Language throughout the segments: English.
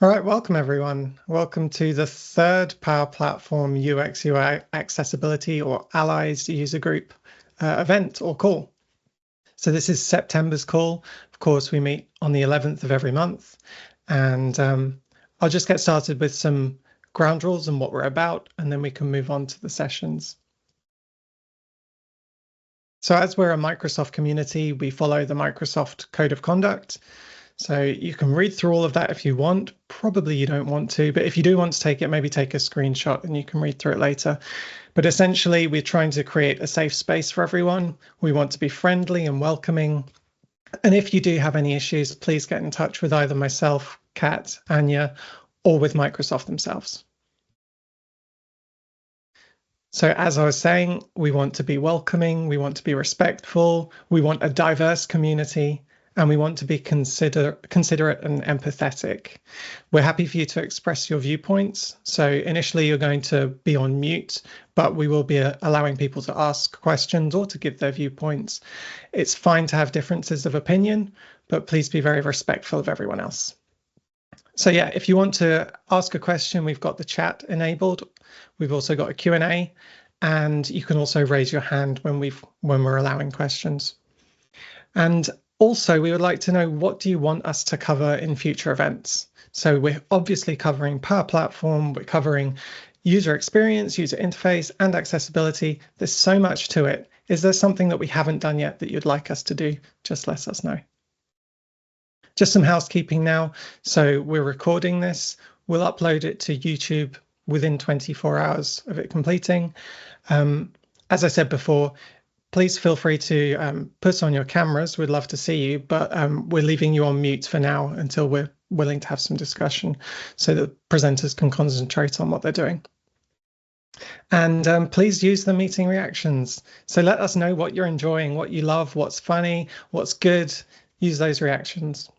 All right, welcome everyone. Welcome to the third Power Platform UX/UI Accessibility or Allies user group event or call. So this is September's call. Of course, we meet on the 11th of every month. And I'll just get started with some ground rules and what we're about, and then we can move on to the sessions. So as we're a Microsoft community, we follow the Microsoft Code of Conduct. So you can read through all of that if you want. Probably you don't want to, but if you do want to take it, maybe take a screenshot and you can read through it later. But essentially, we're trying to create a safe space for everyone. We want to be friendly and welcoming. And if you do have any issues, please get in touch with either myself, Kat, Anya, or with Microsoft themselves. So as I was saying, we want to be welcoming, we want to be respectful, we want a diverse community, and we want to be considerate and empathetic. We're happy for you to express your viewpoints. So initially you're going to be on mute, but we will be allowing people to ask questions or to give their viewpoints. It's fine to have differences of opinion, but please be very respectful of everyone else. So yeah, if you want to ask a question, we've got the chat enabled. We've also got a Q&A, and you can also raise your hand when we're allowing questions. And also, we would like to know, what do you want us to cover in future events? So we're obviously covering Power Platform, we're covering user experience, user interface, and accessibility. There's so much to it. Is there something that we haven't done yet that you'd like us to do? Just let us know. Just some housekeeping now. So we're recording this. We'll upload it to YouTube within 24 hours of it completing. As I said before, please feel free to put on your cameras. We'd love to see you, but we're leaving you on mute for now until we're willing to have some discussion so that presenters can concentrate on what they're doing. And please use the meeting reactions. So let us know what you're enjoying, what you love, what's funny, what's good. Use those reactions.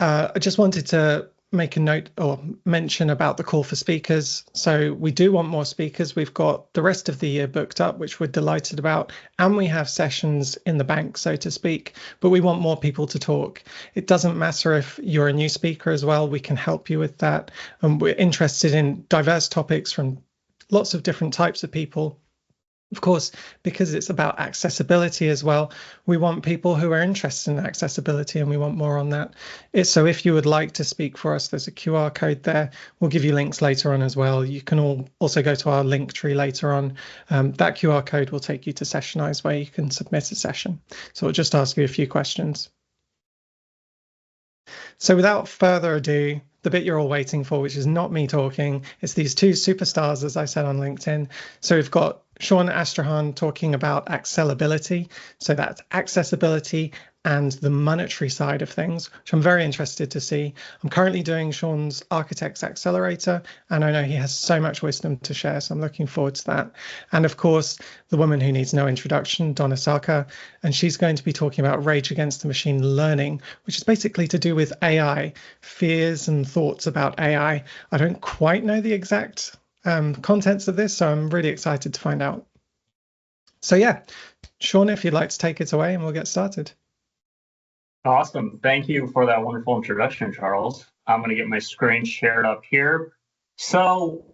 I just wanted to make a note or mention about the call for speakers. So we do want more speakers. We've got the rest of the year booked up, which we're delighted about, and we have sessions in the bank, so to speak, but we want more people to talk. It doesn't matter if you're a new speaker as well, we can help you with that. And we're interested in diverse topics from lots of different types of people. Of course, because it's about accessibility as well, we want people who are interested in accessibility, and we want more on that. So if you would like to speak for us, there's a QR code there. We'll give you links later on as well. You can also go to our link tree later on. That QR code will take you to Sessionize, where you can submit a session. So I'll just ask you a few questions. So without further ado, the bit you're all waiting for, which is not me talking, it's these two superstars, as I said on LinkedIn. So we've got Sean Astrkhan talking about Acc-sell-ability. So that's accessibility and the monetary side of things, which I'm very interested to see. I'm currently doing Sean's Architect's Accelerator, and I know he has so much wisdom to share, so I'm looking forward to that. And of course, the woman who needs no introduction, Dona, Sarkar, and she's going to be talking about Rage Against the Machine learning, which is basically to do with AI, fears and thoughts about AI. I don't quite know the exact contents of this, so I'm really excited to find out. So yeah, Sean, if you'd like to take it away, and we'll get started. Awesome. Thank you for that wonderful introduction, Charles. I'm going to get my screen shared up here. So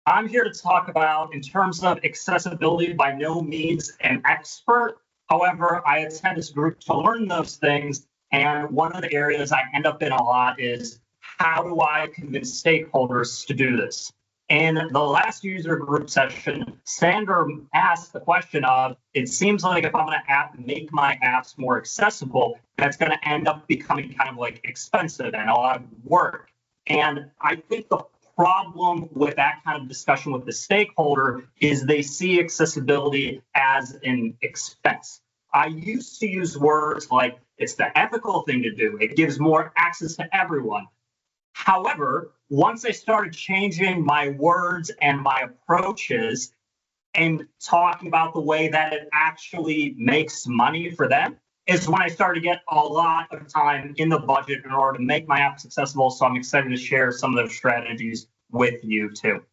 I'm here to talk about, in terms of accessibility, by no means an expert. However, I attend this group to learn those things. And one of the areas I end up in a lot is, how do I convince stakeholders to do this? In the last user group session, Sander asked the question of, it seems like if I'm going to make my apps more accessible, that's going to end up becoming kind of like expensive and a lot of work. And I think the problem with that kind of discussion with the stakeholder is they see accessibility as an expense. I used to use words like, it's the ethical thing to do. It gives more access to everyone. However, once I started changing my words and my approaches and talking about the way that it actually makes money for them, is when I started to get a lot of time in the budget in order to make my apps accessible. So I'm excited to share some of those strategies with you too.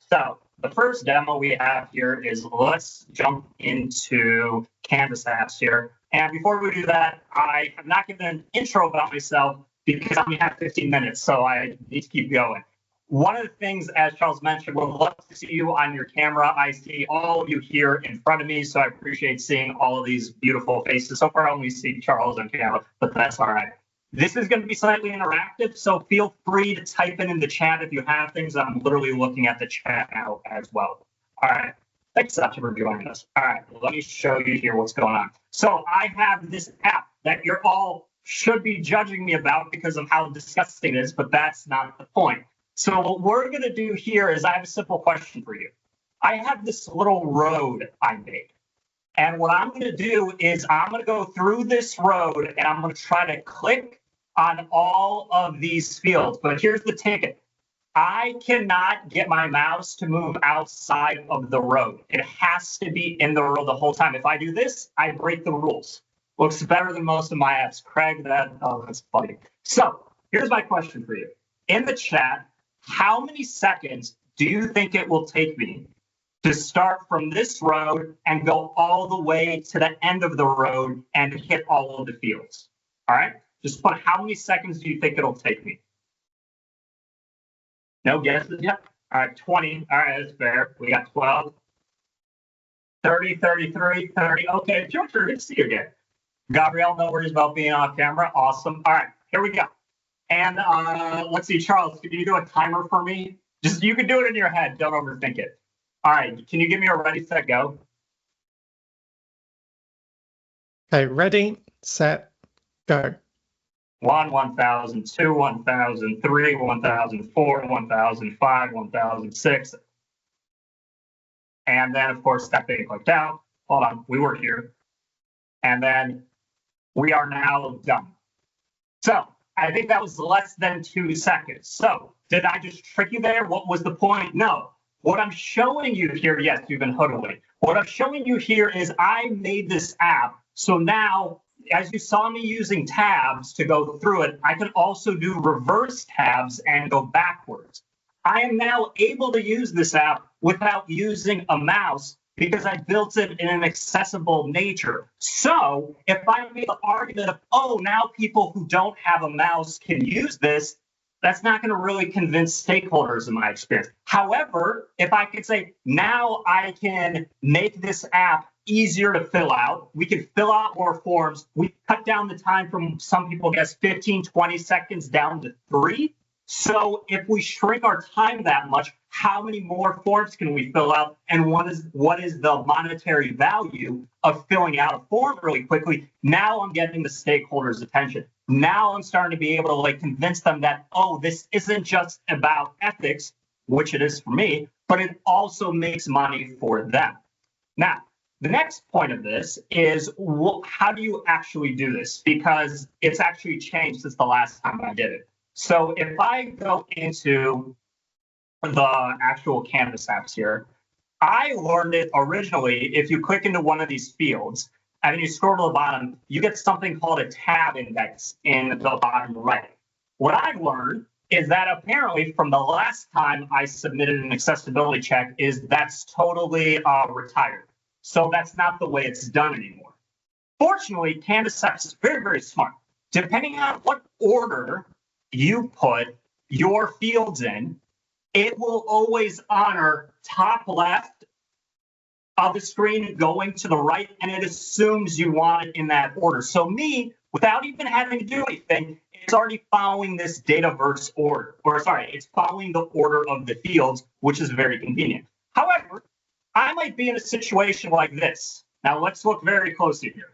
So the first demo we have here is, let's jump into Canvas apps here. And before we do that, I have not given an intro about myself. because I only have 15 minutes, so I need to keep going. One of the things, as Charles mentioned, we'd love to see you on your camera. I see all of you here in front of me, so I appreciate seeing all of these beautiful faces. So far, I only see Charles on camera, but that's all right. This is going to be slightly interactive, so feel free to type in the chat if you have things. I'm literally looking at the chat now as well. All right. Thanks, Sasha, for joining us. All right, let me show you here what's going on. So I have this app that you're all should be judging me about because of how disgusting it is, but that's not the point. So what we're going to do here is I have a simple question for you. I have this little road I made. And what I'm going to do is I'm going to go through this road and I'm going to try to click on all of these fields. But here's the ticket. I cannot get my mouse to move outside of the road. It has to be in the road the whole time. If I do this, I break the rules. Looks better than most of my apps. Craig, that's funny. So here's my question for you. In the chat, how many seconds do you think it will take me to start from this road and go all the way to the end of the road and hit all of the fields? All right, just put how many seconds do you think it'll take me? No guesses yet? All right, 20. All right, that's fair. We got 12, 30, 33, 30. Okay, it's your turn. Good to see you again. Gabrielle, no worries about being off camera. Awesome. All right, here we go. And let's see, Charles, can you do a timer for me? Just, you can do it in your head. Don't overthink it. All right, can you give me a ready, set, go? Okay, ready, set, go. 1, 1,000, 2, 1,000, 3, 1,000, 4, 1,000, 5, 1,006. And then, of course, that thing clicked out. Hold on, we were here. And then we are now done. So I think that was less than 2 seconds. So did I just trick you there? What was the point? No. What I'm showing you here, yes, you've been hoodwinked. What I'm showing you here is I made this app. So now, as you saw me using tabs to go through it, I can also do reverse tabs and go backwards. I am now able to use this app without using a mouse because I built it in an accessible nature. So if I make the argument of, oh, now people who don't have a mouse can use this, that's not going to really convince stakeholders in my experience. However, if I could say, now I can make this app easier to fill out, we can fill out more forms, we cut down the time from, some people guess, 15, 20 seconds down to 3. So if we shrink our time that much, how many more forms can we fill out? And what is the monetary value of filling out a form really quickly? Now I'm getting the stakeholders' attention. Now I'm starting to be able to like convince them that, oh, this isn't just about ethics, which it is for me, but it also makes money for them. Now, the next point of this is how do you actually do this? Because it's actually changed since the last time I did it. So if I go into the actual Canvas apps here, I learned it originally. If you click into one of these fields and then you scroll to the bottom, you get something called a tab index in the bottom right. What I learned is that apparently from the last time I submitted an accessibility check is that's totally retired. So that's not the way it's done anymore. Fortunately, Canvas apps is very, very smart. Depending on what order you put your fields in, it will always honor top left of the screen going to the right, and it assumes you want it in that order. So me, without even having to do anything, it's already following this Dataverse order, or sorry, it's following the order of the fields, which is very convenient. However, I might be in a situation like this. Now let's look very closely here.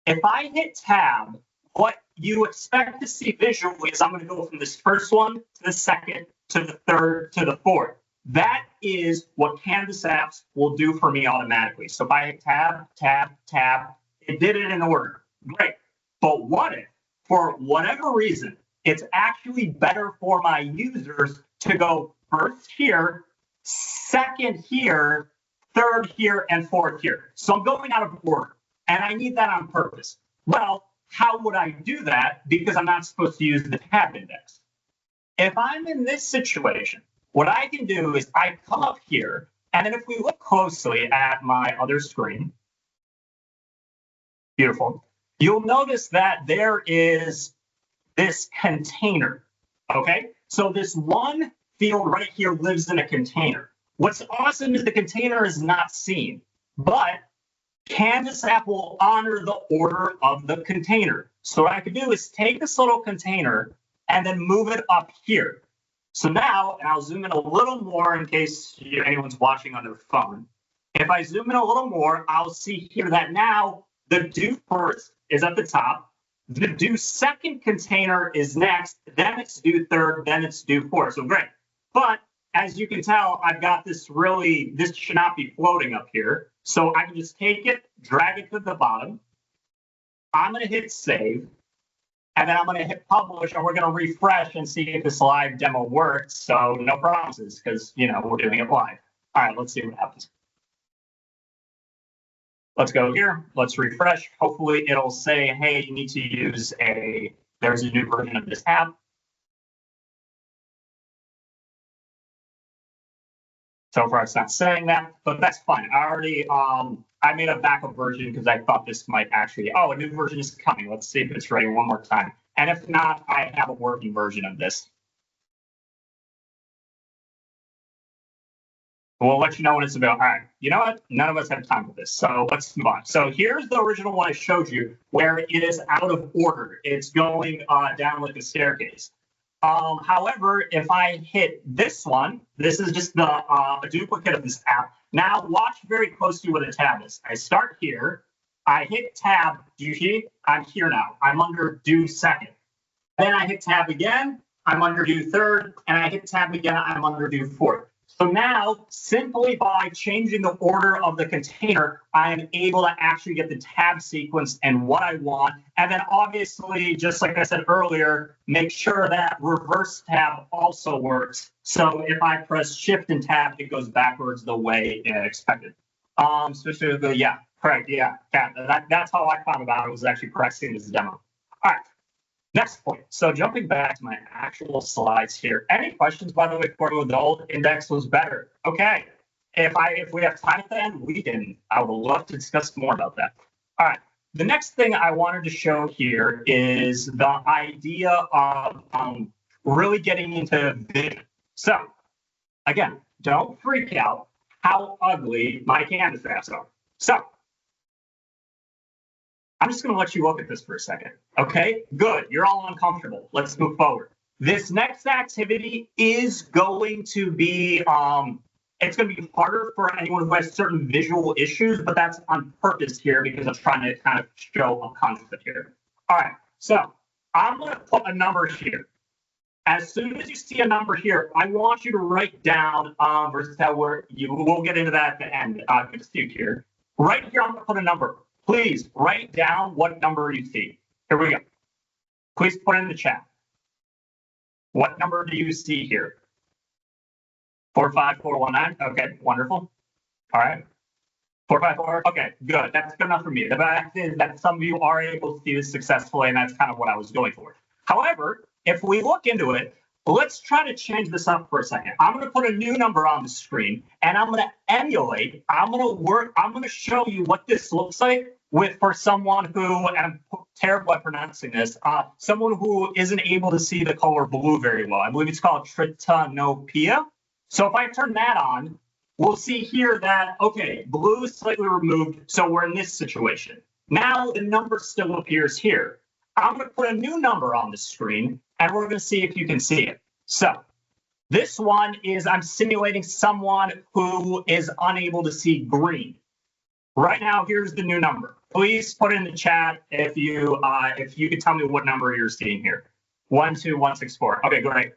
If I hit tab, what you expect to see visually is I'm going to go from this first one to the second to the third to the fourth. That is what Canvas apps will do for me automatically. So if I hit tab, tab, tab, it did it in order. Great. But what if, for whatever reason, it's actually better for my users to go first here, second here, third here, and fourth here. So I'm going out of order, and I need that on purpose. Well, how would I do that? Because I'm not supposed to use the tab index. If I'm in this situation, what I can do is I come up here, and then if we look closely at my other screen, beautiful, you'll notice that there is this container, okay? So this one field right here lives in a container. What's awesome is the container is not seen, but Canvas app will honor the order of the container. So what I could do is take this little container and then move it up here. So now, and I'll zoom in a little more in case anyone's watching on their phone. If I zoom in a little more, I'll see here that now the due first is at the top. The due second container is next, then it's due third, then it's due fourth. So great. But as you can tell, I've got this should not be floating up here. So I can just take it, drag it to the bottom. I'm going to hit save. And then I'm going to hit publish, and we're going to refresh and see if this live demo works. So no promises, because, we're doing it live. All right, let's see what happens. Let's go here. Let's refresh. Hopefully it'll say, hey, you need to use there's a new version of this app. So far, it's not saying that, but that's fine. I already, I made a backup version because I thought this might actually, a new version is coming. Let's see if it's ready one more time. And if not, I have a working version of this. We'll let you know when it's available. All right, you know what? None of us have time for this, so let's move on. So here's the original one I showed you where it is out of order. It's going down like a staircase. However, if I hit this one, this is just a duplicate of this app. Now watch very closely where the tab is. I start here, I hit tab, do you see? I'm here now, I'm under due second. Then I hit tab again, I'm under due third, and I hit tab again, I'm under due fourth. So now, simply by changing the order of the container, I am able to actually get the tab sequence and what I want. And then obviously, just like I said earlier, make sure that reverse tab also works. So if I press shift and tab, it goes backwards the way expected. Specifically, yeah, correct, yeah. That's how I found about it, was actually pressing this demo. All right. Next point. So jumping back to my actual slides here. Any questions, by the way, for the old index was better? Okay. If we have time at the end, I would love to discuss more about that. All right. The next thing I wanted to show here is the idea of really getting into vision. So again, don't freak out how ugly my canvas apps are. So I'm just going to let you look at this for a second. Okay, good. You're all uncomfortable. Let's move forward. This next activity is going to be, it's going to be harder for anyone who has certain visual issues, but that's on purpose here because I'm trying to kind of show a concept here. All right, so I'm going to put a number here. As soon as you see a number here, I want you to write down versus how we'll get into that at the end. Good to see you here. Right here, I'm going to put a number. Please write down what number you see. Here we go. Please put it in the chat. What number do you see here? 45419. Okay, wonderful. All right. 454. Okay, good. That's good enough for me. The fact is that some of you are able to see this successfully, and that's kind of what I was going for. However, if we look into it, let's try to change this up for a second. I'm going to put a new number on the screen, and I'm going to emulate. I'm going to show you what this looks like for someone who, and I'm terrible at pronouncing this, someone who isn't able to see the color blue very well. I believe it's called tritanopia. So if I turn that on, we'll see here that, okay, blue is slightly removed, so we're in this situation. Now the number still appears here. I'm going to put a new number on the screen, and we're going to see if you can see it. So this one is I'm simulating someone who is unable to see green. Right now, here's the new number. Please put it in the chat if you could tell me what number you're seeing here. 12164. Okay, great.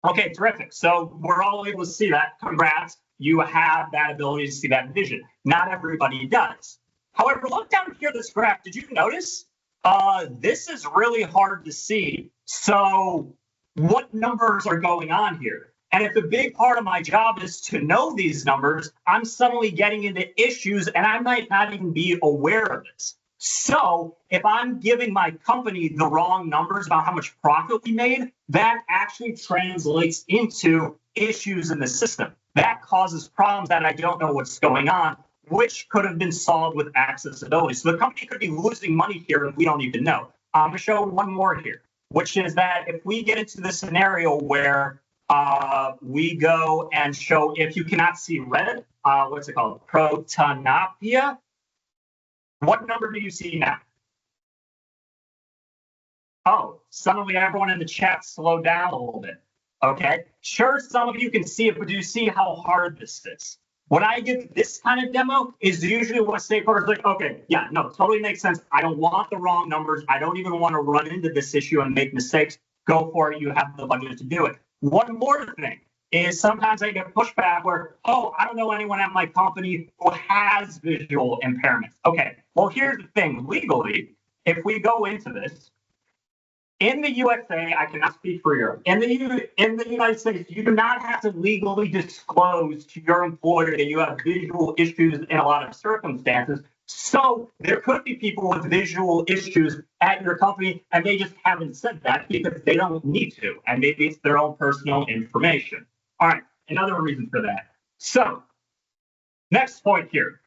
Okay, terrific. So we're all able to see that. Congrats. You have that ability to see that vision. Not everybody does. However, look down here at this graph. Did you notice? This is really hard to see. So what numbers are going on here? And if a big part of my job is to know these numbers, I'm suddenly getting into issues and I might not even be aware of this. So if I'm giving my company the wrong numbers about how much profit we made, that actually translates into issues in the system. That causes problems that I don't know what's going on, which could have been solved with accessibility. So the company could be losing money here and we don't even know. I'm going to show one more here, which is that if we get into the scenario where we go and show if you cannot see red, what's it called? Protanopia. What number do you see now? Oh, suddenly everyone in the chat slowed down a little bit. Okay, sure, some of you can see it, but do you see how hard this is? When I give this kind of demo is usually what stakeholders are like, okay, yeah, no, totally makes sense. I don't want the wrong numbers. I don't even want to run into this issue and make mistakes. Go for it. You have the budget to do it. One more thing is sometimes I get pushback where, oh, I don't know anyone at my company who has visual impairments. Okay, well, here's the thing. Legally, if we go into this, in the USA, I cannot speak for Europe. In the United States, you do not have to legally disclose to your employer that you have visual issues in a lot of circumstances. So there could be people with visual issues at your company, and they just haven't said that because they don't need to, and maybe it's their own personal information. All right, another reason for that. So next point here.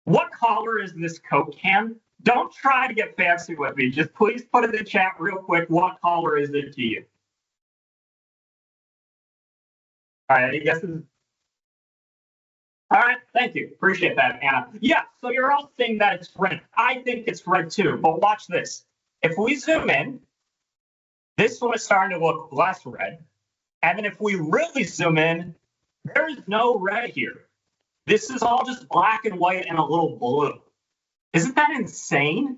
What color is this Coke can? Don't try to get fancy with me. Just please put in the chat real quick. What color is it to you? All right, any guesses? All right, thank you. Appreciate that, Anna. Yeah, so you're all saying that it's red. I think it's red too, but watch this. If we zoom in, this one is starting to look less red. And then if we really zoom in, there is no red here. This is all just black and white and a little blue. Isn't that insane?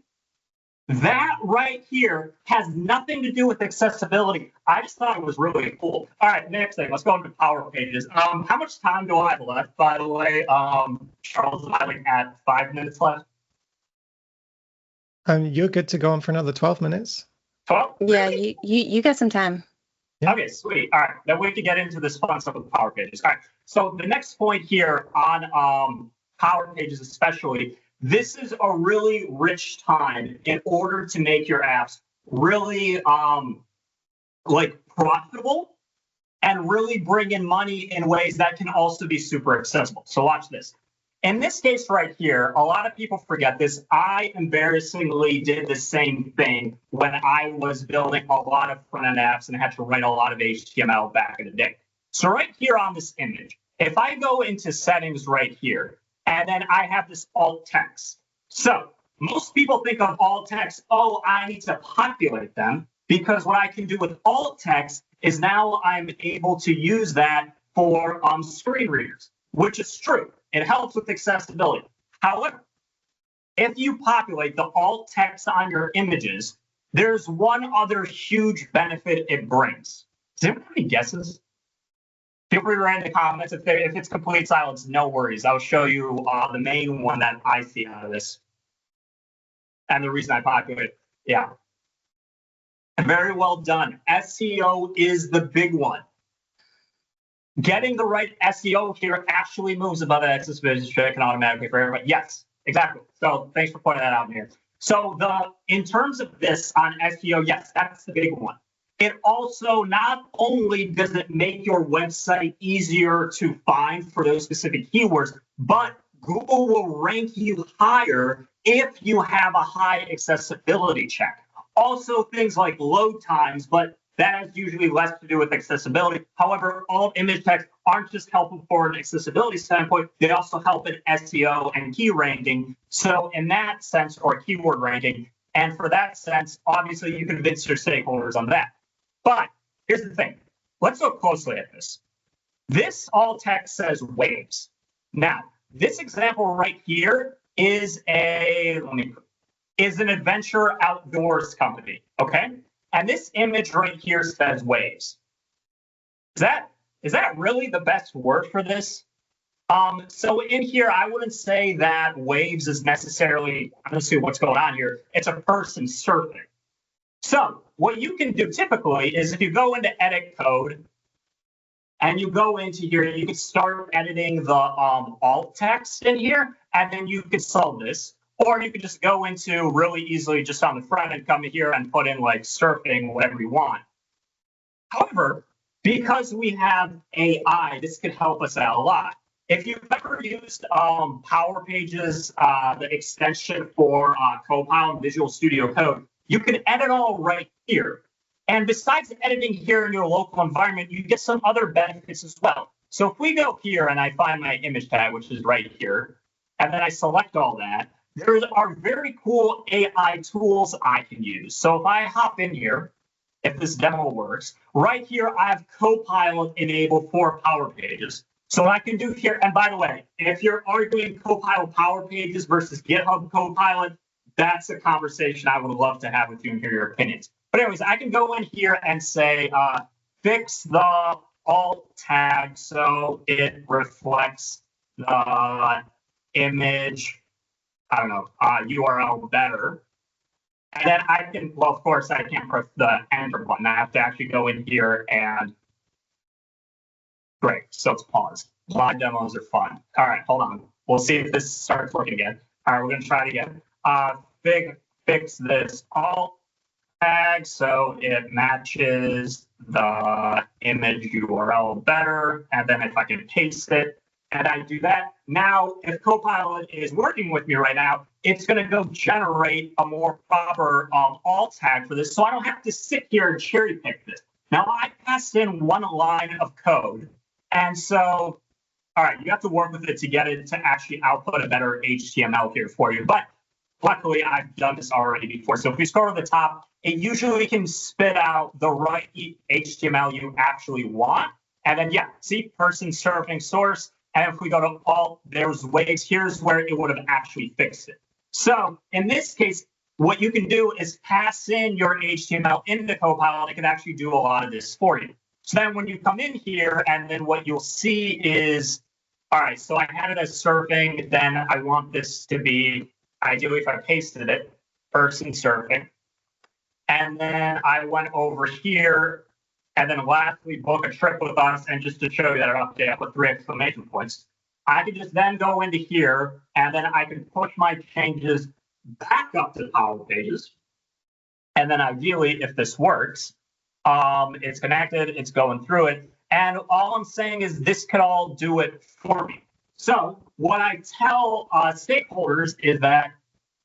That right here has nothing to do with accessibility. I just thought it was really cool. All right, next thing, let's go into Power Pages. How much time do I have left, by the way? Charles, am I like at 5 minutes left? You're good to go on for another 12 minutes. 12? Yeah, you got some time. Yeah. Okay, sweet. All right, then we can get into this fun stuff with Power Pages. All right, so the next point here on Power Pages especially, this is a really rich time in order to make your apps really like profitable and really bring in money in ways that can also be super accessible. So watch this. In this case right here, a lot of people forget this. I embarrassingly did the same thing when I was building a lot of front-end apps and had to write a lot of HTML back in the day. So right here on this image, if I go into settings right here, and then I have this alt text. So most people think of alt text, oh, I need to populate them, because what I can do with alt text is now I'm able to use that for screen readers, which is true. It helps with accessibility. However, if you populate the alt text on your images, there's one other huge benefit it brings. Does anyone have any guesses? Feel free to write in the comments. If it's complete silence, no worries. I'll show you the main one that I see out of this. And the reason I populate, yeah. Very well done. SEO is the big one. Getting the right SEO here actually moves above the accessibility check and automatically for everybody. Yes, exactly. So thanks for pointing that out here. So in terms of this on SEO, yes, that's the big one. It also not only does it make your website easier to find for those specific keywords, but Google will rank you higher if you have a high accessibility check. Also things like load times, but that has usually less to do with accessibility. However, alt image text aren't just helpful for an accessibility standpoint, they also help in SEO and key ranking. So in that sense, or keyword ranking, and for that sense, obviously you can convince your stakeholders on that. But here's the thing. Let's look closely at this. This alt text says waves. Now, this example right here is an adventure outdoors company, okay? And this image right here says waves. Is that really the best word for this? So in here, I wouldn't say that waves is necessarily, I'm gonna see what's going on here. It's a person surfing. So what you can do typically is if you go into edit code and you go into here, you can start editing the alt text in here, and then you could solve this. Or you could just go into really easily just on the front and come here and put in like surfing, whatever you want. However, because we have AI, this could help us out a lot. If you've ever used Power Pages, the extension for Copilot and Visual Studio Code, you can edit all right here. And besides editing here in your local environment, you get some other benefits as well. So if we go here and I find my image tag, which is right here, and then I select all that, there are very cool AI tools I can use. So if I hop in here, if this demo works, right here I have Copilot enabled for Power Pages. So what I can do here, and by the way, if you're arguing Copilot Power Pages versus GitHub Copilot, that's a conversation I would love to have with you and hear your opinions. But anyways, I can go in here and say, fix the alt tag so it reflects the image, I don't know, URL better. And then I can, well, of course, I can't press the enter button. I have to actually go in here and, great, so it's paused. Live demos are fun. All right, hold on. We'll see if this starts working again. All right, we're gonna try it again. Fix this alt tag so it matches the image URL better. And then if I can paste it and I do that, now if Copilot is working with me right now, it's going to go generate a more proper alt tag for this. So I don't have to sit here and cherry pick this. Now I passed in one line of code. And so, all right, you have to work with it to get it to actually output a better HTML here for you. But luckily, I've done this already before. So if we scroll to the top, it usually can spit out the right HTML you actually want. And then, yeah, see, person surfing source. And if we go to alt, there's ways. Here's where it would have actually fixed it. So in this case, what you can do is pass in your HTML into Copilot. It can actually do a lot of this for you. So then when you come in here, and then what you'll see is, all right, so I had it as surfing. Then I want this to be, ideally, if I pasted it, person surfing. And then I went over here, and then lastly, book a trip with us. And just to show you that update, I put 3 exclamation points. I can just then go into here, and then I can push my changes back up to Power Pages. And then ideally, if this works, it's connected, it's going through it. And all I'm saying is this could all do it for me. So what I tell stakeholders is that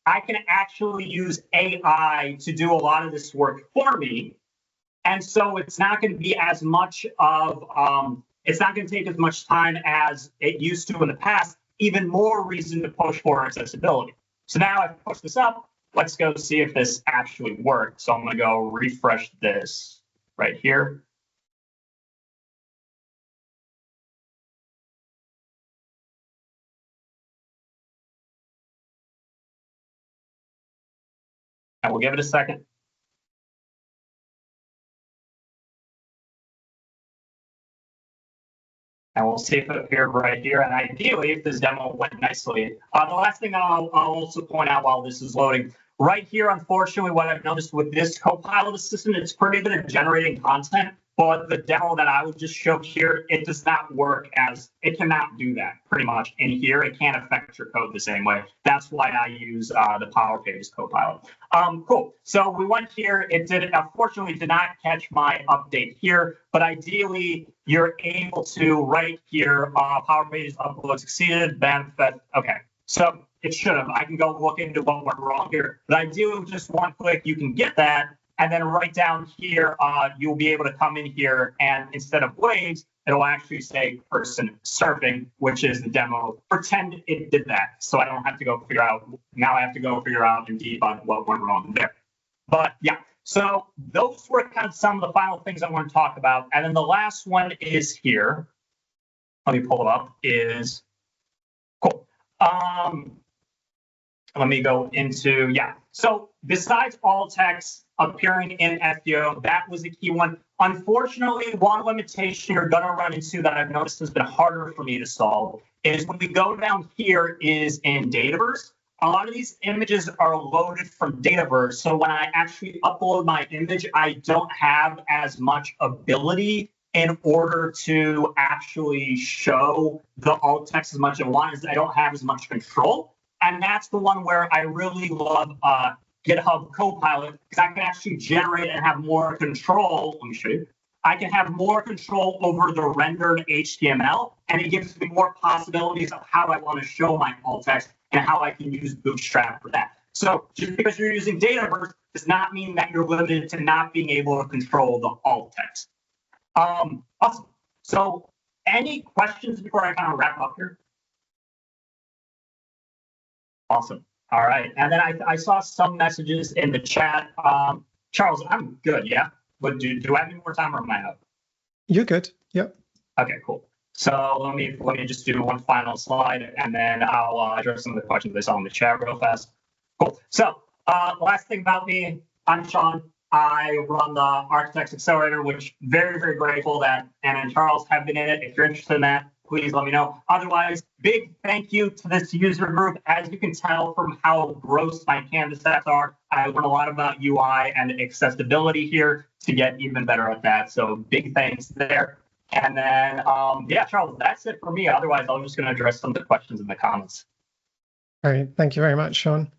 I can actually use AI to do a lot of this work for me. And so it's not going to be as much of, it's not going to take as much time as it used to in the past, even more reason to push for accessibility. So now I've pushed this up. Let's go see if this actually works. So I'm going to go refresh this right here. And we'll give it a second. And we'll see if it appeared right here. And ideally, if this demo went nicely. The last thing I'll also point out while this is loading, right here, unfortunately, what I've noticed with this Copilot assistant, it's pretty good at generating content. But the demo that I would just show here, it does not work as, it cannot do that pretty much in here. It can't affect your code the same way. That's why I use the Power Pages Copilot. Cool. So we went here. It did, unfortunately, did not catch my update here. But ideally, you're able to right here, Power Pages upload succeeded, benefit. Okay. So it should have. I can go look into what went wrong here. But ideally, with just one click, you can get that. And then right down here, you'll be able to come in here and instead of waves, it'll actually say person surfing, which is the demo. Pretend it did that. So I don't have to go figure out, now I have to go figure out and debug what went wrong there. But yeah, so those were kind of some of the final things I want to talk about. And then the last one is here. Let me pull it up, is cool. Let me go into, yeah. So besides all text appearing in SEO, that was a key one. Unfortunately, one limitation you're going to run into that I've noticed has been harder for me to solve is when we go down here is in Dataverse. A lot of these images are loaded from Dataverse. So when I actually upload my image, I don't have as much ability in order to actually show the alt text as much as I want, as I don't have as much control. And that's the one where I really love GitHub Copilot, because I can actually generate and have more control. Let me show you. I can have more control over the rendered HTML, and it gives me more possibilities of how I want to show my alt text and how I can use Bootstrap for that. So just because you're using Dataverse does not mean that you're limited to not being able to control the alt text. Awesome. So any questions before I kind of wrap up here? Awesome. All right. And then I saw some messages in the chat. Charles, I'm good, yeah? But do I have any more time or am I out? You're good. Yep. Okay, cool. So let me just do one final slide and then I'll address some of the questions I saw in the chat real fast. Cool. So last thing about me, I'm Sean. I run the Architects Accelerator, which very, very grateful that Anna and Charles have been in it. If you're interested in that, please let me know. Otherwise, big thank you to this user group. As you can tell from how gross my canvas stats are, I learned a lot about UI and accessibility here to get even better at that. So big thanks there. And then, yeah, Charles, that's it for me. Otherwise, I'm just going to address some of the questions in the comments. All right. Thank you very much, Sean.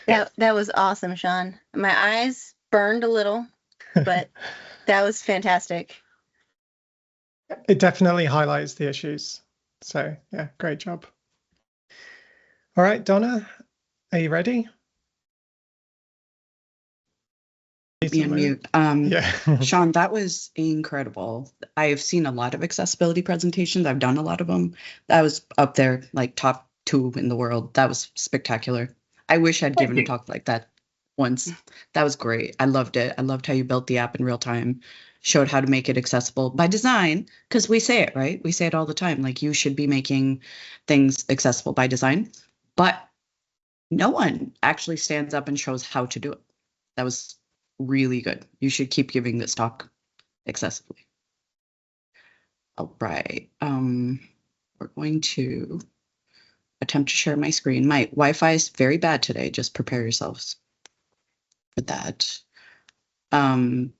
That was awesome, Sean. My eyes burned a little, but that was fantastic. It definitely highlights the issues. So yeah, great job. All right, Donna, are you ready? Be on mute. Yeah. Sean, that was incredible. I've seen a lot of accessibility presentations. I've done a lot of them. That was up there, like top 2 in the world. That was spectacular. I wish I'd given a talk like that once. That was great. I loved it. I loved how you built the app in real time, showed how to make it accessible by design, because we say it, right? We say it all the time, like you should be making things accessible by design, but no one actually stands up and shows how to do it. That was really good. You should keep giving this talk accessibly. All right. We're going to attempt to share my screen. My Wi-Fi is very bad today. Just prepare yourselves for that. And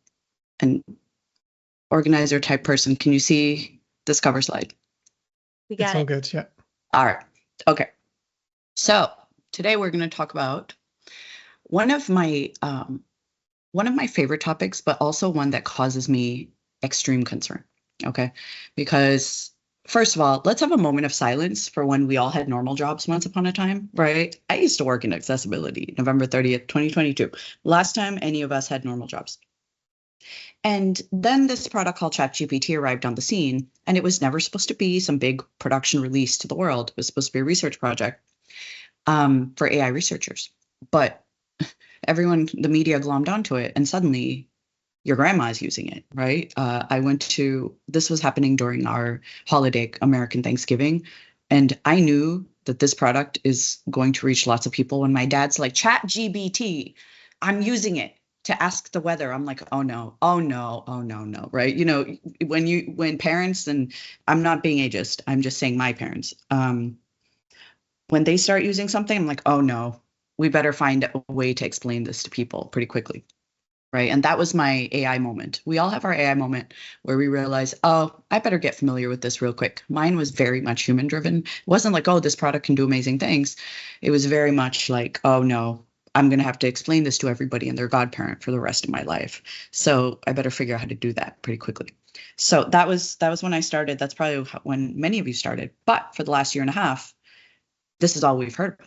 organizer type person, can you see this cover slide? We got it's all good, yeah. All right. Okay. So today we're going to talk about one of my favorite topics, but also one that causes me extreme concern. Okay, because first of all, let's have a moment of silence for when we all had normal jobs once upon a time, right? I used to work in accessibility, November 30th, 2022. Last time any of us had normal jobs. And then this product called ChatGPT arrived on the scene, and it was never supposed to be some big production release to the world. It was supposed to be a research project for AI researchers. But everyone, the media glommed onto it, and suddenly your grandma is using it, right? This was happening during our holiday, American Thanksgiving, and I knew that this product is going to reach lots of people when my dad's like, ChatGPT, I'm using it to ask the weather. I'm like, oh no, right? You know, when parents, and I'm not being ageist, I'm just saying my parents, when they start using something, I'm like, oh no, we better find a way to explain this to people pretty quickly, right? And that was my AI moment. We all have our AI moment where we realize, oh, I better get familiar with this real quick. Mine was very much human driven. It wasn't like, oh, this product can do amazing things. It was very much like, oh no, I'm going to have to explain this to everybody and their godparent for the rest of my life. So I better figure out how to do that pretty quickly. So that was when I started. That's probably when many of you started. But for the last year and a half, this is all we've heard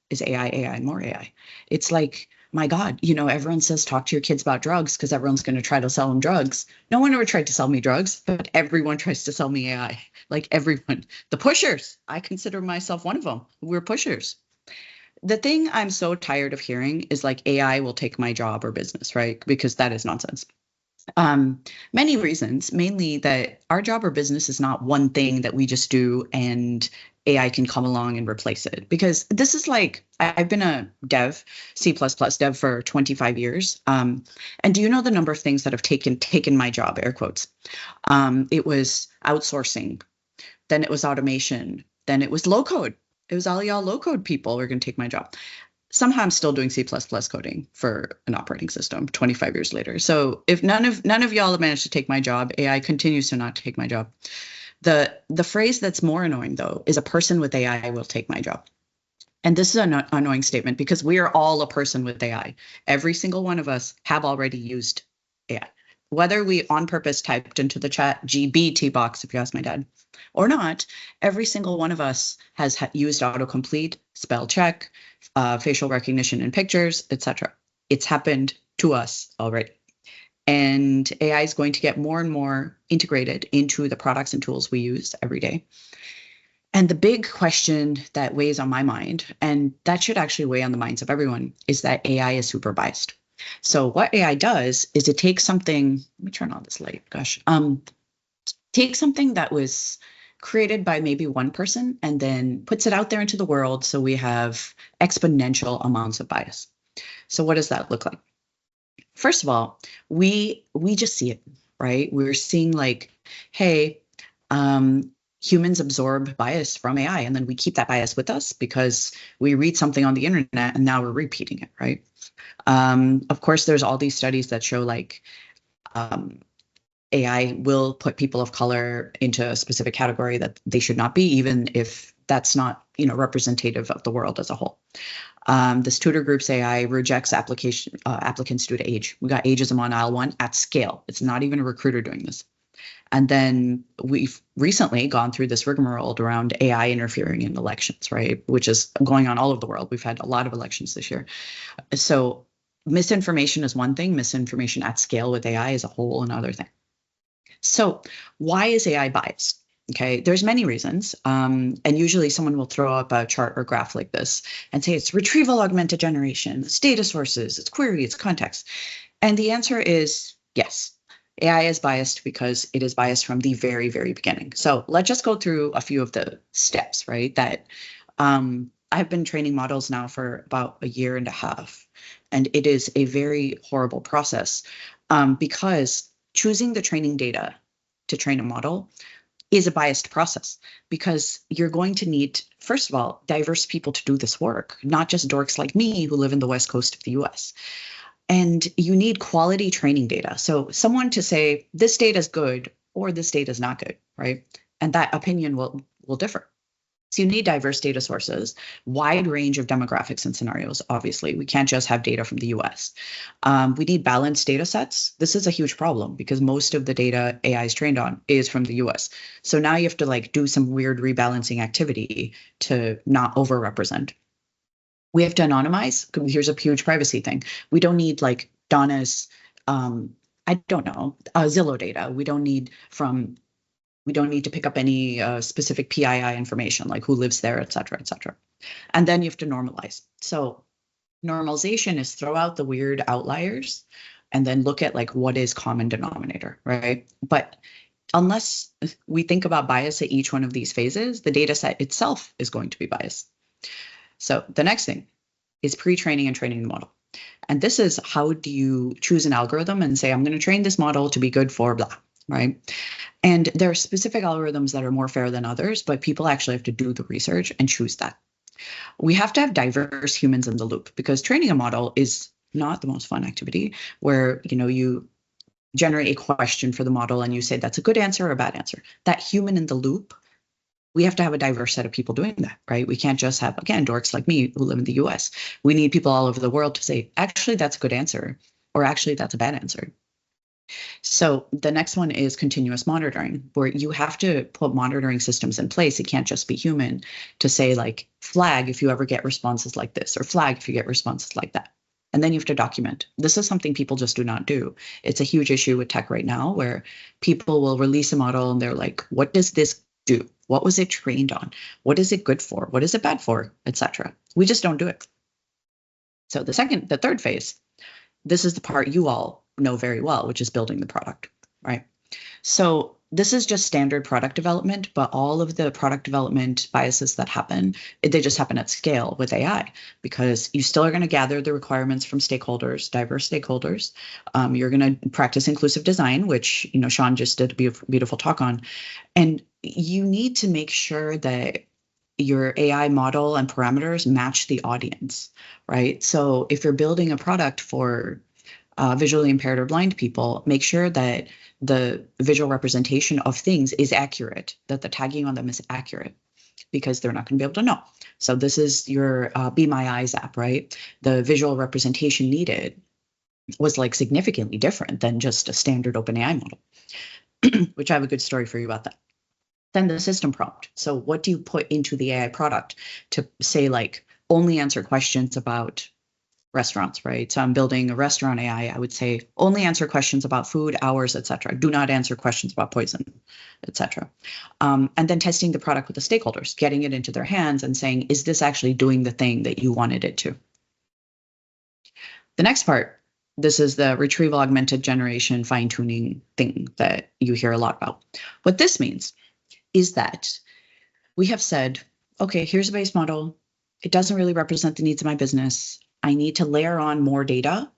is AI, more AI. It's like, my God, you know, everyone says talk to your kids about drugs because everyone's going to try to sell them drugs. No one ever tried to sell me drugs, but everyone tries to sell me AI. Like everyone, the pushers. I consider myself one of them. We're pushers. The thing I'm so tired of hearing is like AI will take my job or business, right? Because that is nonsense. Many reasons, mainly that our job or business is not one thing that we just do and AI can come along and replace it. Because this is like, I've been a dev, C++ dev for 25 years. And do you know the number of things that have taken my job, air quotes? It was outsourcing, then it was automation, then it was low code. It was all y'all low code people who are going to take my job. Somehow I'm still doing C++ coding for an operating system 25 years later. So if none of y'all have managed to take my job, AI continues to not take my job. The phrase that's more annoying, though, is a person with AI will take my job. And this is an annoying statement because we are all a person with AI. Every single one of us have already used AI. whether we on purpose typed into the chat GBT box, if you ask my dad, or not, every single one of us has used autocomplete, spell check, facial recognition in pictures, etc. It's happened to us already. And AI is going to get more and more integrated into the products and tools we use every day. And the big question that weighs on my mind, and that should actually weigh on the minds of everyone, is that AI is super biased. So what AI does is it takes something, let me turn on this light, gosh, takes something that was created by maybe one person and then puts it out there into the world. So we have exponential amounts of bias. So what does that look like? First of all, we just see it, right? We're seeing like, hey, humans absorb bias from AI, and then we keep that bias with us because we read something on the internet and now we're repeating it, right? Of course, there's all these studies that show like AI will put people of color into a specific category that they should not be, even if that's not, representative of the world as a whole. This tutor group's AI rejects applicants due to age. We got ageism on aisle 1 at scale. It's not even a recruiter doing this. And then we've recently gone through this rigmarole around AI interfering in elections, right? Which is going on all over the world. We've had a lot of elections this year. So misinformation is one thing. Misinformation at scale with AI is a whole another thing. So why is AI biased? Okay, there's many reasons. And usually someone will throw up a chart or graph like this and say it's retrieval augmented generation, it's data sources, it's query, it's context. And the answer is yes. AI is biased because it is biased from the very, very beginning. So let's just go through a few of the steps, right? That I've been training models now for about a year and a half, and it is a very horrible process because choosing the training data to train a model is a biased process because you're going to need, first of all, diverse people to do this work, not just dorks like me who live in the West Coast of the US. And you need quality training data. So someone to say this data is good or this data is not good, right? And that opinion will differ. So you need diverse data sources, wide range of demographics and scenarios. Obviously, we can't just have data from the US. We need balanced data sets. This is a huge problem because most of the data AI is trained on is from the US. So now you have to like do some weird rebalancing activity to not overrepresent. We have to anonymize. Here's a huge privacy thing. We don't need like Dona's, Zillow data. We don't need to pick up any specific PII information, like who lives there, et cetera, et cetera. And then you have to normalize. So normalization is throw out the weird outliers and then look at like what is common denominator, right? But unless we think about bias at each one of these phases, the data set itself is going to be biased. So the next thing is pre-training and training the model. And this is how do you choose an algorithm and say, I'm going to train this model to be good for blah, right? And there are specific algorithms that are more fair than others, but people actually have to do the research and choose that. We have to have diverse humans in the loop because training a model is not the most fun activity where, you generate a question for the model and you say that's a good answer or a bad answer. That human in the loop, we have to have a diverse set of people doing that, right? We can't just have, again, dorks like me who live in the US. We need people all over the world to say, actually, that's a good answer, or actually, that's a bad answer. So the next one is continuous monitoring, where you have to put monitoring systems in place. It can't just be human to say like flag if you ever get responses like this, or flag if you get responses like that. And then you have to document. This is something people just do not do. It's a huge issue with tech right now where people will release a model and they're like, what does this do? What was it trained on? What is it good for? What is it bad for? Etc. We just don't do it. So the third phase, this is the part you all know very well, which is building the product, right? So this is just standard product development, but all of the product development biases that happen, they just happen at scale with AI because you still are going to gather the requirements from stakeholders, diverse stakeholders. You're going to practice inclusive design, which, Sean just did a beautiful talk on. And you need to make sure that your AI model and parameters match the audience, right? So if you're building a product for visually impaired or blind people, make sure that the visual representation of things is accurate, that the tagging on them is accurate, because they're not going to be able to know. So this is your Be My Eyes app, right? The visual representation needed was like significantly different than just a standard OpenAI model, which I have a good story for you about that. Then the system prompt. So what do you put into the AI product to say, like, only answer questions about restaurants, right? So I'm building a restaurant AI. I would say only answer questions about food, hours, etc. Do not answer questions about poison, etc. And then testing the product with the stakeholders, getting it into their hands and saying, is this actually doing the thing that you wanted it to? The next part, this is the retrieval augmented generation fine-tuning thing that you hear a lot about. What this means is that we have said, okay, here's a base model. It doesn't really represent the needs of my business. I need to layer on more data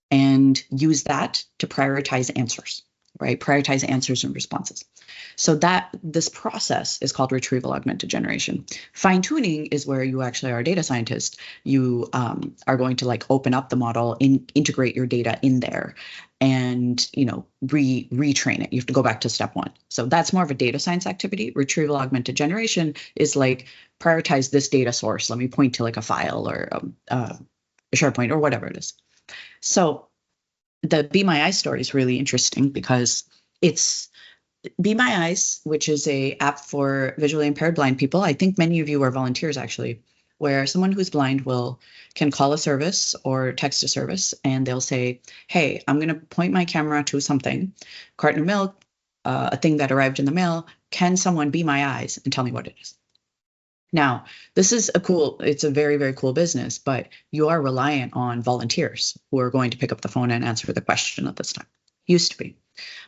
and use that to prioritize answers, right? Prioritize answers and responses. So that this process is called retrieval augmented generation. Fine tuning is where you actually are a data scientist. You are going to like open up the model, integrate your data in there, and retrain it. You have to go back to step one. So that's more of a data science activity. Retrieval augmented generation is like prioritize this data source. Let me point to like a file or a SharePoint or whatever it is. So the Be My Eyes story is really interesting because it's Be My Eyes, which is a app for visually impaired blind people. I think many of you are volunteers actually, where someone who's blind can call a service or text a service and they'll say, hey, I'm going to point my camera to something, carton of milk, a thing that arrived in the mail. Can someone be my eyes and tell me what it is? Now, it's a very, very cool business, but you are reliant on volunteers who are going to pick up the phone and answer the question at this time. Used to be.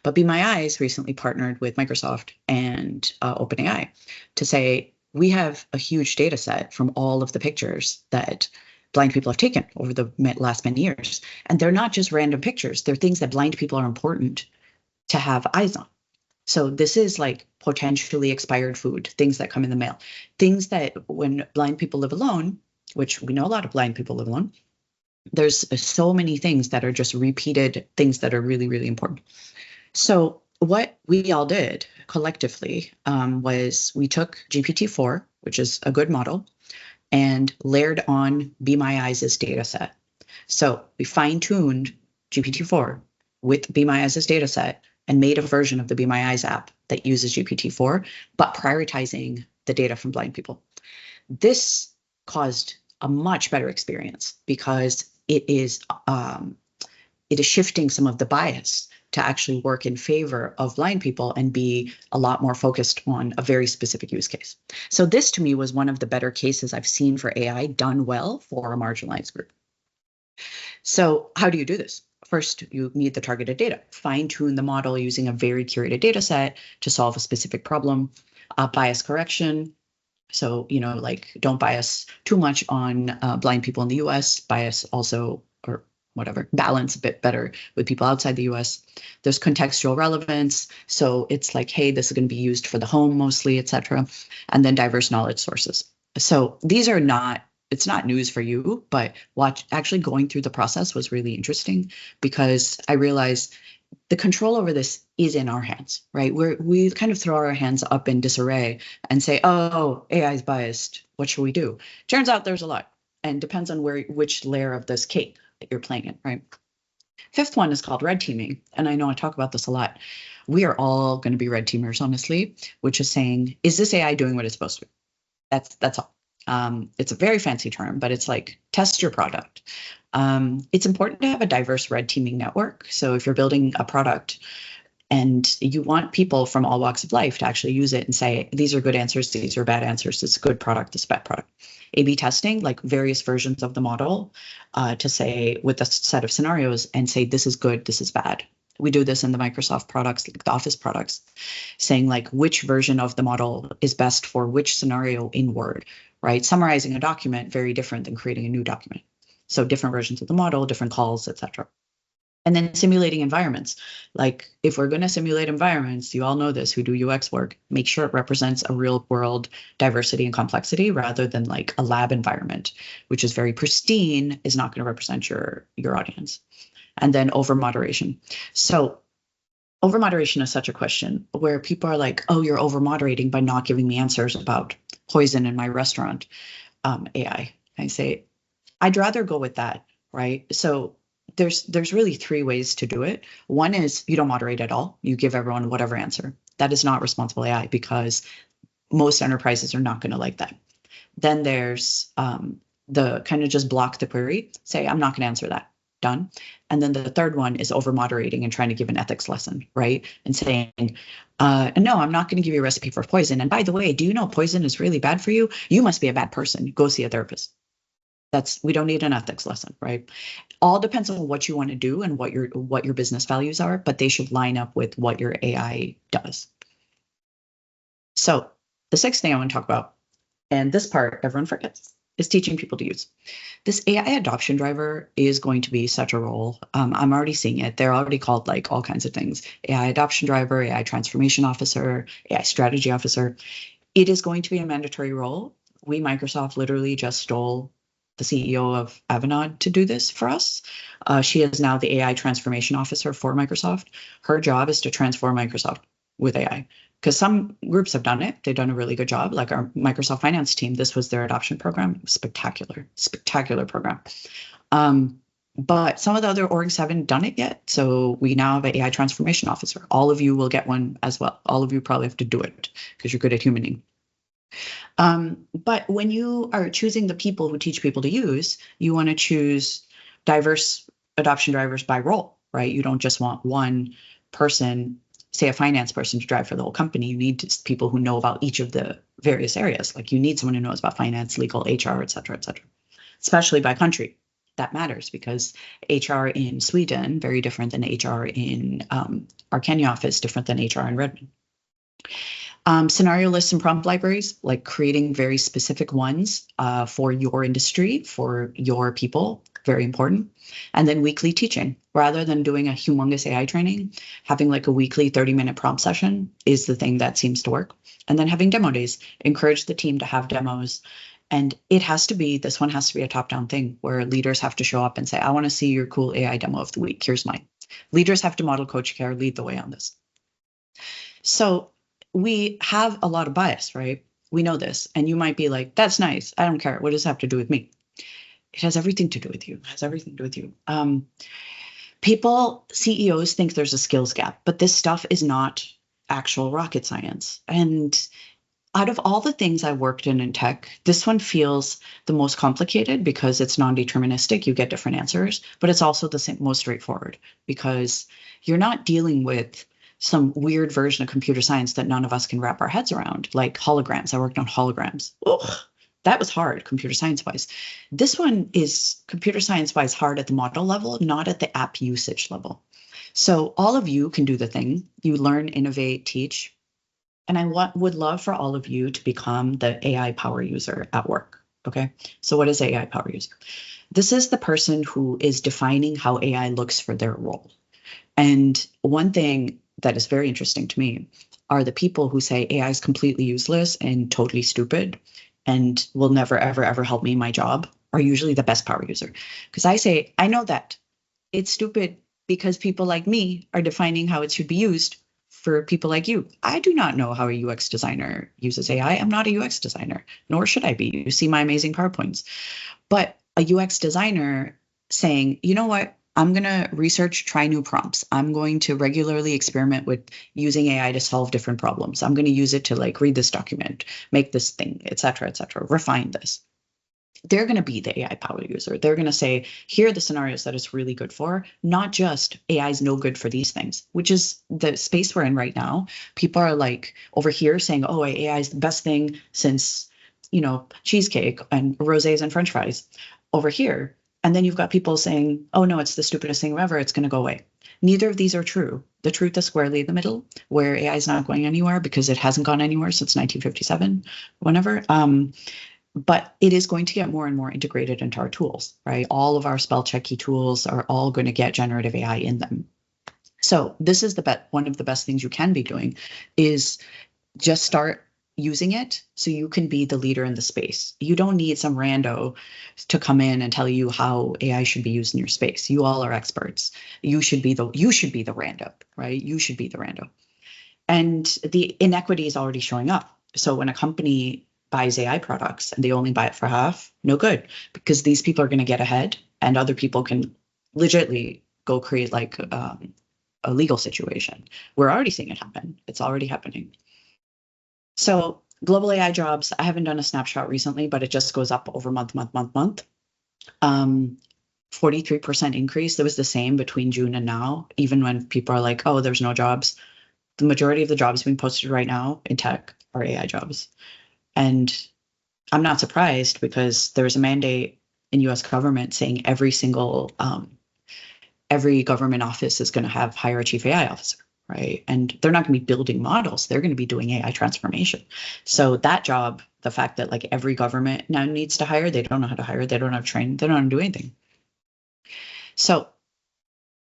But Be My Eyes recently partnered with Microsoft and OpenAI to say, we have a huge data set from all of the pictures that blind people have taken over the last many years. And they're not just random pictures. They're things that blind people are important to have eyes on. So this is like potentially expired food, things that come in the mail, things that when blind people live alone, which we know a lot of blind people live alone, there's so many things that are just repeated things that are really, really important. So what we all did collectively was we took GPT-4, which is a good model, and layered on Be My Eyes' data set. So we fine-tuned GPT-4 with Be My Eyes' data set and made a version of the Be My Eyes app that uses GPT-4, but prioritizing the data from blind people. This caused a much better experience because it is shifting some of the bias to actually work in favor of blind people and be a lot more focused on a very specific use case. So this to me was one of the better cases I've seen for AI done well for a marginalized group. So how do you do this? First, you need the targeted data. Fine-tune the model using a very curated data set to solve a specific problem. Bias correction. So, like don't bias too much on blind people in the US, bias also, or whatever, balance a bit better with people outside the US. There's contextual relevance. So it's like, hey, this is going to be used for the home mostly, etc. And then diverse knowledge sources. So these are it's not news for you, but actually going through the process was really interesting because I realized the control over this is in our hands, right? We kind of throw our hands up in disarray and say, oh, AI is biased. What should we do? Turns out there's a lot and depends on which layer of this cake that you're playing in, right? Fifth one is called red teaming. And I know I talk about this a lot. We are all going to be red teamers, honestly, which is saying, is this AI doing what it's supposed to be? That's all. It's a very fancy term, but it's like test your product. It's important to have a diverse red teaming network. So if you're building a product and you want people from all walks of life to actually use it and say, these are good answers, these are bad answers, it's a good product, it's a bad product. A/B testing, like various versions of the model to say with a set of scenarios and say, this is good, this is bad. We do this in the Microsoft products, like the Office products, saying like which version of the model is best for which scenario in Word, right? Summarizing a document, very different than creating a new document. So different versions of the model, different calls, etc. And then simulating environments. Like if we're going to simulate environments, you all know this who do UX work, make sure it represents a real world diversity and complexity rather than like a lab environment, which is very pristine, is not going to represent your audience. And then over moderation. So over moderation is such a question where people are like, oh, you're over moderating by not giving me answers about poison in my restaurant AI. I say, I'd rather go with that, right? So there's really three ways to do it. One is you don't moderate at all. You give everyone whatever answer. That is not responsible AI, because most enterprises are not going to like that. Then there's the kind of just block the query, say, I'm not going to answer that. Done. And then the third one is over moderating and trying to give an ethics lesson, right? And saying, no, I'm not going to give you a recipe for poison. And by the way, do you know poison is really bad for you? You must be a bad person. Go see a therapist. We don't need an ethics lesson, right? All depends on what you want to do and what your business values are, but they should line up with what your AI does. So the sixth thing I want to talk about, and this part everyone forgets, is teaching people to use. This AI adoption driver is going to be such a role. I'm already seeing it. They're already called like all kinds of things: AI adoption driver, AI transformation officer, AI strategy officer. It is going to be a mandatory role. Microsoft literally just stole the CEO of Avanade to do this for us. She is now the AI transformation officer for Microsoft. Her job is to transform Microsoft with AI. Because some groups have done it. They've done a really good job. Like our Microsoft finance team, this was their adoption program. Spectacular, spectacular program. But some of the other orgs haven't done it yet. So we now have an AI transformation officer. All of you will get one as well. All of you probably have to do it because you're good at humaning. But when you are choosing the people who teach people to use, you want to choose diverse adoption drivers by role, right? You don't just want one person, say a finance person, to drive for the whole company. You need people who know about each of the various areas. Like you need someone who knows about finance, legal, HR, et cetera, especially by country. That matters because HR in Sweden, very different than HR in our Kenya office, different than HR in Redmond. Scenario lists and prompt libraries, like creating very specific ones for your industry, for your people, very important. And then weekly teaching. Rather than doing a humongous AI training, having like a weekly 30-minute prompt session is the thing that seems to work. And then having demo days, encourage the team to have demos. And this one has to be a top-down thing where leaders have to show up and say, I want to see your cool AI demo of the week. Here's mine. Leaders have to model coach care, lead the way on this. So we have a lot of bias, right? We know this. And you might be like, that's nice. I don't care. What does it have to do with me? It has everything to do with you. It has everything to do with you. CEOs think there's a skills gap, but this stuff is not actual rocket science. And out of all the things I worked in tech, this one feels the most complicated because it's non-deterministic. You get different answers, but it's also the most straightforward because you're not dealing with some weird version of computer science that none of us can wrap our heads around, like holograms. I worked on holograms. Ugh, that was hard, computer science-wise. This one is computer science-wise hard at the model level, not at the app usage level. So all of you can do the thing. You learn, innovate, teach. And I would love for all of you to become the AI power user at work, okay? So what is AI power user? This is the person who is defining how AI looks for their role. And one thing that is very interesting to me are the people who say AI is completely useless and totally stupid and will never, ever, ever help me in my job are usually the best power user. Because I say, I know that it's stupid because people like me are defining how it should be used for people like you. I do not know how a UX designer uses AI. I'm not a UX designer, nor should I be. You see my amazing PowerPoints. But a UX designer saying, you know what? I'm going to research, try new prompts. I'm going to regularly experiment with using AI to solve different problems. I'm going to use it to like read this document, make this thing, et cetera, refine this. They're going to be the AI power user. They're going to say, here are the scenarios that it's really good for, not just AI is no good for these things, which is the space we're in right now. People are like over here saying, oh, AI is the best thing since, cheesecake and rosés and French fries over here. And then you've got people saying, oh, no, it's the stupidest thing ever. It's going to go away. Neither of these are true. The truth is squarely in the middle, where AI is not going anywhere because it hasn't gone anywhere since 1957, whenever. But it is going to get more and more integrated into our tools, right? All of our spell checky tools are all going to get generative AI in them. So this is one of the best things you can be doing is just start using it so you can be the leader in the space. You don't need some rando to come in and tell you how AI should be used in your space. You all are experts. You should be the rando, right? You should be the rando. And the inequity is already showing up. So when a company buys AI products and they only buy it for half, no good, because these people are going to get ahead and other people can legitly go create like a legal situation. We're already seeing it happen. It's already happening. So global AI jobs, I haven't done a snapshot recently, but it just goes up over month. 43% increase. That was the same between June and now, even when people are like, oh, there's no jobs. The majority of the jobs being posted right now in tech are AI jobs. And I'm not surprised because there's a mandate in US government saying every government office is going to hire a chief AI officer, right? And they're not going to be building models. They're going to be doing AI transformation. So that job, the fact that like every government now needs to hire, they don't know how to hire, they don't have training, they don't know how to do anything. So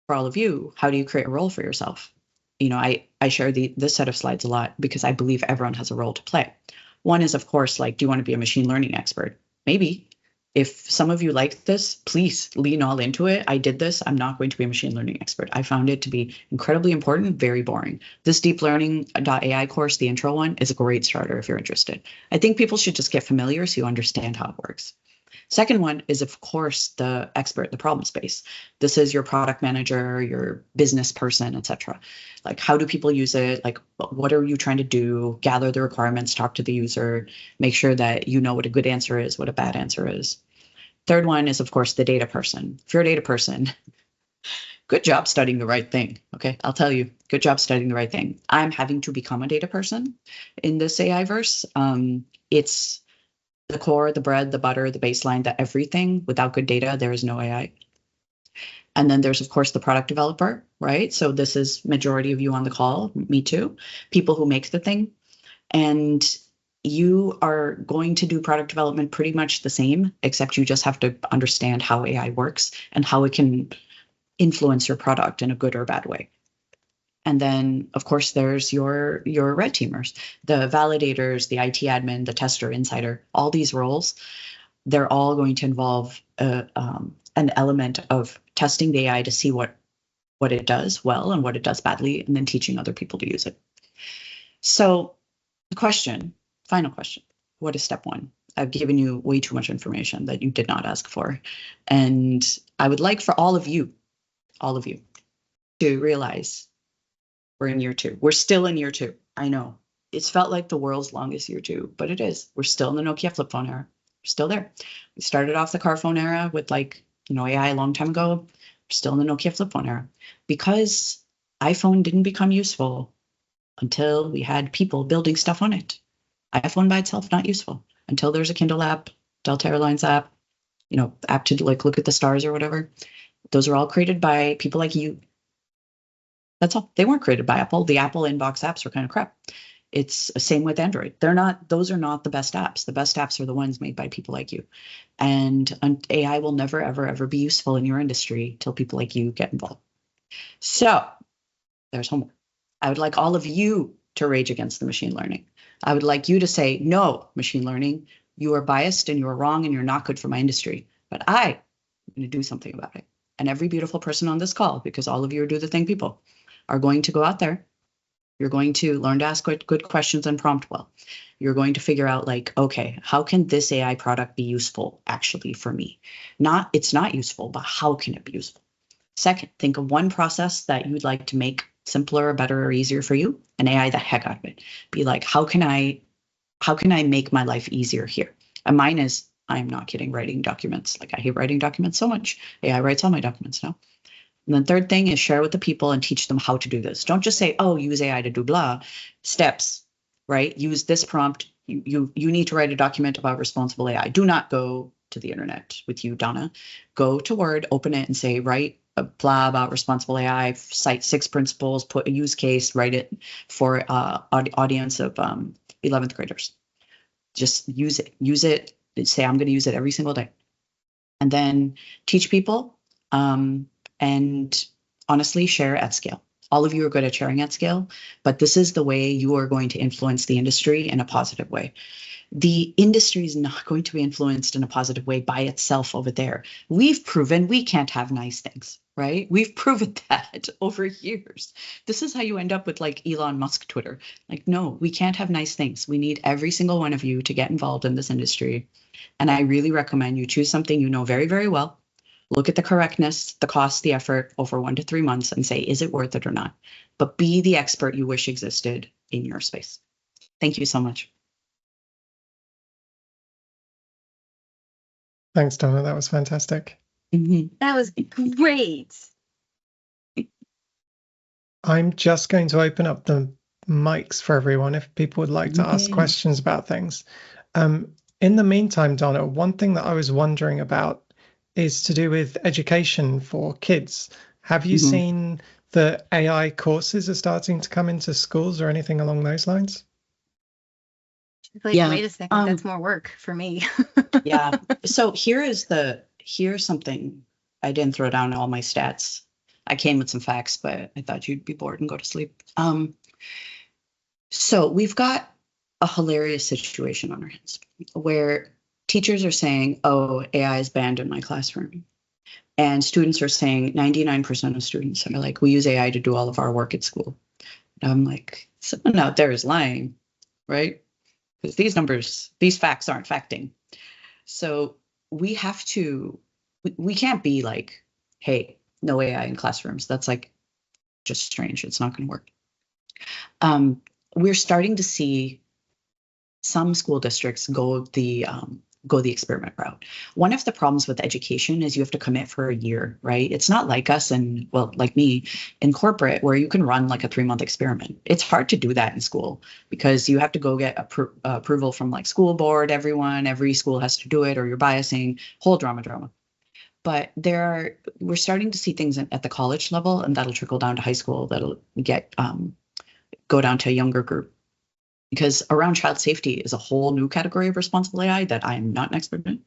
for all of you, how do you create a role for yourself? You know, I share this set of slides a lot because I believe everyone has a role to play. One is, of course, like, do you want to be a machine learning expert? Maybe. If some of you like this, please lean all into it. I did this. I'm not going to be a machine learning expert. I found it to be incredibly important, very boring. This deep learning.ai course, the intro one, is a great starter if you're interested. I think people should just get familiar so you understand how it works. Second one is, of course, the expert, the problem space. This is your product manager, your business person, etc. Like, how do people use it? Like, what are you trying to do? Gather the requirements, talk to the user, make sure that you know what a good answer is, what a bad answer is. Third one is, of course, the data person. If you're a data person, good job studying the right thing. Okay, I'll tell you, good job studying the right thing. I'm having to become a data person in this AI verse. It's the core, the bread, the butter, the baseline, the everything. Without good data, there is no AI. And then there's, of course, the product developer, right? So this is majority of you on the call, me too, people who make the thing. And you are going to do product development pretty much the same, except you just have to understand how AI works and how it can influence your product in a good or bad way. And then, of course, there's your red teamers, the validators, the IT admin, the tester, insider, all these roles. They're all going to involve an element of testing the AI to see what it does well and what it does badly, and then teaching other people to use it. So the question, final question, what is step one? I've given you way too much information that you did not ask for. And I would like for all of you to realize we're in year 2. We're still in year 2. I know it's felt like the world's longest year 2, but it is. We're still in the Nokia flip phone era. We're still there. We started off the car phone era with AI a long time ago. We're still in the Nokia flip phone era because iPhone didn't become useful until we had people building stuff on it. iPhone by itself, not useful until there's a Kindle app, Delta Airlines app, app to look at the stars or whatever. Those are all created by people like you. That's all. They weren't created by Apple. The Apple inbox apps are kind of crap. It's the same with Android. Those are not the best apps. The best apps are the ones made by people like you. And AI will never, ever, ever be useful in your industry till people like you get involved. So there's homework. I would like all of you to rage against the machine learning. I would like you to say, no, machine learning, you are biased and you are wrong and you're not good for my industry. But I'm going to do something about it. And every beautiful person on this call, because all of you are do the thing people, are going to go out there. You're going to learn to ask good questions and prompt well. You're going to figure out okay, how can this AI product be useful actually for me? It's not useful, but how can it be useful? Second, think of one process that you'd like to make simpler or better or easier for you, and AI the heck out of it. Be like, how can I make my life easier here? And mine is, I'm not kidding, writing documents. I hate writing documents so much. AI writes all my documents now. And then third thing is share with the people and teach them how to do this. Don't just say, oh, use AI to do blah. Steps, right? Use this prompt. You need to write a document about responsible AI. Do not go to the internet with you, Donna. Go to Word, open it and say, write a blah about responsible AI, cite 6 principles, put a use case, write it for audience of 11th graders. Just use it. Say, I'm going to use it every single day. And then teach people. And honestly, share at scale. All of you are good at sharing at scale, but this is the way you are going to influence the industry in a positive way. The industry is not going to be influenced in a positive way by itself over there. We've proven we can't have nice things, right? We've proven that over years. This is how you end up with Elon Musk Twitter. No, we can't have nice things. We need every single one of you to get involved in this industry. And I really recommend you choose something you know very, very well. Look at the correctness, the cost, the effort over 1 to 3 months and say, is it worth it or not? But be the expert you wish existed in your space. Thank you so much. Thanks, Donna. That was fantastic. That was great. I'm just going to open up the mics for everyone if people would like to ask questions about things. In the meantime, Donna, one thing that I was wondering about is to do with education for kids. Have you seen the AI courses are starting to come into schools or anything along those lines? Like, wait a second, that's more work for me. Yeah. So here's something. I didn't throw down all my stats. I came with some facts, but I thought you'd be bored and go to sleep. So we've got a hilarious situation on our hands where teachers are saying, oh, AI is banned in my classroom. And students are saying, 99% of students are like, we use AI to do all of our work at school. And I'm like, someone out there is lying, right? Because these facts aren't facting. So we can't be like, hey, no AI in classrooms. That's like just strange. It's not going to work. We're starting to see some school districts go the experiment route. One of the problems with education is you have to commit for a year, right? It's not like us and, well, like me in corporate where you can run like a 3-month experiment. It's hard to do that in school because you have to go get approval from like school board, every school has to do it, or you're biasing, whole drama. But we're starting to see things at the college level, and that'll trickle down to high school. That'll go down to a younger group. Because around child safety is a whole new category of responsible AI that I am not an expert in.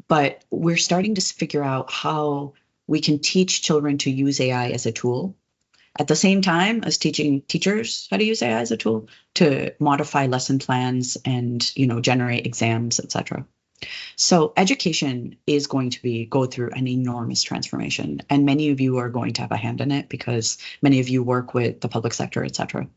But we're starting to figure out how we can teach children to use AI as a tool at the same time as teaching teachers how to use AI as a tool to modify lesson plans and, generate exams, etc. So education is going to go through an enormous transformation. And many of you are going to have a hand in it because many of you work with the public sector, etc.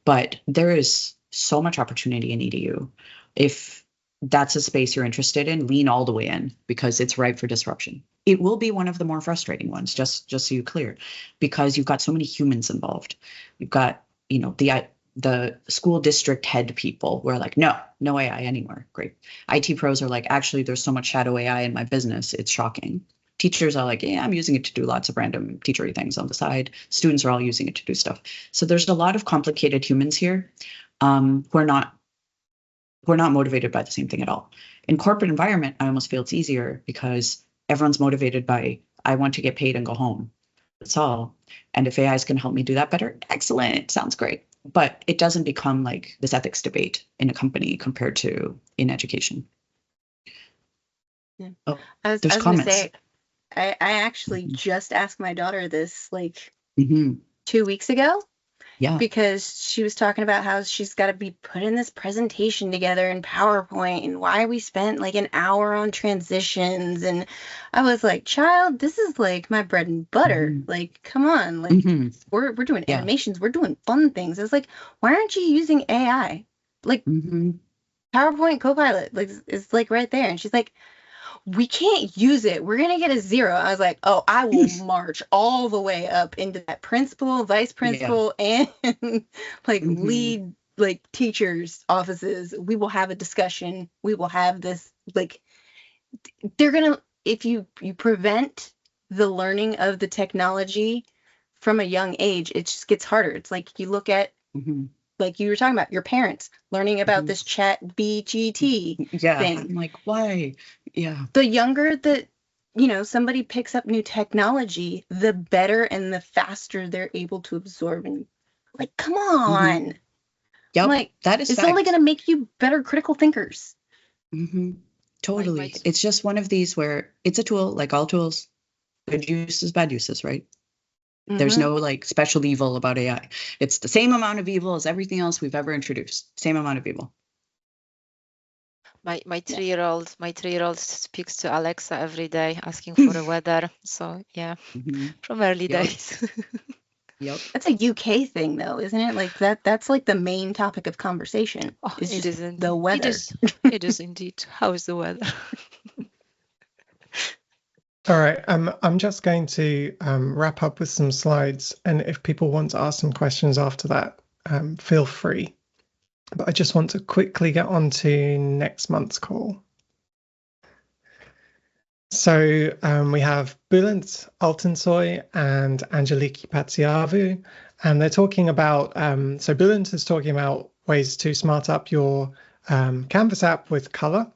But there is so much opportunity in EDU. If that's a space you're interested in, lean all the way in because it's ripe for disruption. It will be one of the more frustrating ones, just so you're clear, because you've got so many humans involved. You've got, the school district head people who are like, no AI anymore. Great. IT pros are like, actually, there's so much shadow AI in my business. It's shocking. Teachers are like, yeah, I'm using it to do lots of random teachery things on the side. Students are all using it to do stuff. So there's a lot of complicated humans here who are not motivated by the same thing at all. In corporate environment, I almost feel it's easier because everyone's motivated by, I want to get paid and go home. That's all. And if AI is going to help me do that better, excellent. Sounds great. But it doesn't become like this ethics debate in a company compared to in education. Yeah. Oh, I was there's comments. Gonna say, I actually just asked my daughter this 2 weeks ago. Yeah. Because she was talking about how she's got to be putting this presentation together in PowerPoint and why we spent like an hour on transitions. And I was like, child, this is like my bread and butter. Like, come on. Like, we're doing animations. We're doing fun things. I was like, why aren't you using AI? Like, PowerPoint Copilot is like right there. And she's like, we can't use it. We're going to get a 0. I was like, oh, I will march all the way up into that principal, vice principal, and lead teachers' offices. We will have a discussion. We will have this, they're going to, if you prevent the learning of the technology from a young age, it just gets harder. It's like you look at, like you were talking about, your parents learning about this chat BGT thing. I'm like, why? Yeah. The younger that, somebody picks up new technology, the better and the faster they're able to absorb. And come on. Yep. That is it's fact. only going to make you better critical thinkers. Totally. It's just one of these where it's a tool, like all tools, good uses, bad uses, right? There's no special evil about AI. It's the same amount of evil as everything else we've ever introduced. Same amount of evil. My 3-year-old speaks to Alexa every day asking for the weather. So yeah, from early days. Yep. That's a UK thing though, isn't it? That's like the main topic of conversation. Oh, it isn't the weather. It is indeed. How is the weather? All right, I'm just going to wrap up with some slides, and if people want to ask some questions after that, feel free. But I just want to quickly get on to next month's call. So we have Bulent Altensoy and Angeliki Patsiavu, and they're talking about, so Bulent is talking about ways to smart up your Canvas app with color.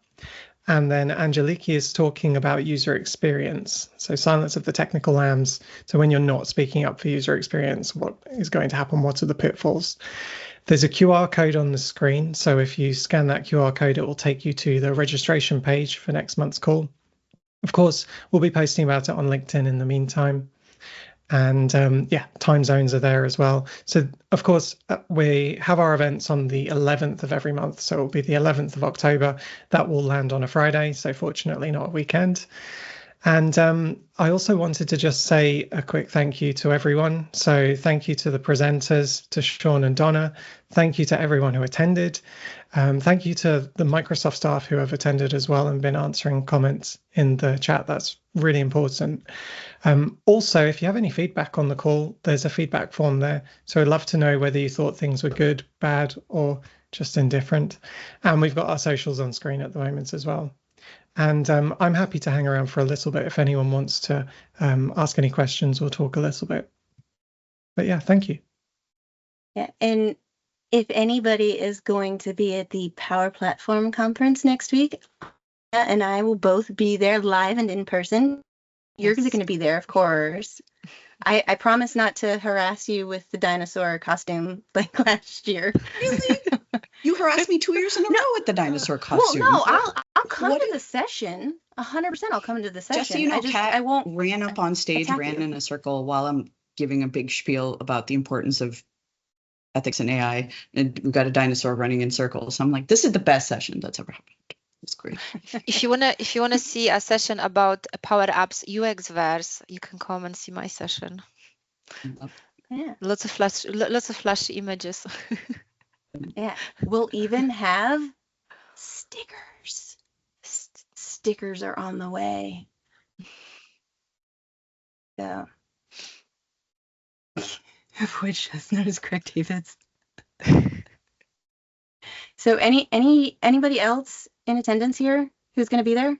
And then Angeliki is talking about user experience. So silence of the technical lambs. So when you're not speaking up for user experience, what is going to happen? What are the pitfalls? There's a QR code on the screen. So if you scan that QR code, it will take you to the registration page for next month's call. Of course, we'll be posting about it on LinkedIn in the meantime. And yeah, time zones are there as well. So, of course, we have our events on the 11th of every month. So it'll be the 11th of October. That will land on a Friday. So fortunately, not a weekend. And I also wanted to just say a quick thank you to everyone. So thank you to the presenters, to Sean and Donna. Thank you to everyone who attended. Thank you to the Microsoft staff who have attended as well and been answering comments in the chat. That's really important. Also, if you have any feedback on the call, there's a feedback form there. So I'd love to know whether you thought things were good, bad, or just indifferent. And we've got our socials on screen at the moment as well. And I'm happy to hang around for a little bit if anyone wants to ask any questions or talk a little bit. But yeah, thank you. Yeah, and if anybody is going to be at the Power Platform Conference next week, and I will both be there live and in person. You're going to be there, of course. I promise not to harass you with the dinosaur costume like last year. Really? You harassed me 2 years in a row with the dinosaur costume. Well, no, I'll come to the session. 100%, I'll come to the session. Just so you know, Kat won't ran up on stage, ran in a circle while I'm giving a big spiel about the importance of ethics and AI, and we've got a dinosaur running in circles. I'm like, this is the best session that's ever happened. It's great. If you wanna see a session about Power Apps UXverse, you can come and see my session. Yeah. Lots of flashy images. Yeah. We'll even have stickers. Stickers are on the way. So, which is not as correct, David's. So anybody else in attendance here who's going to be there?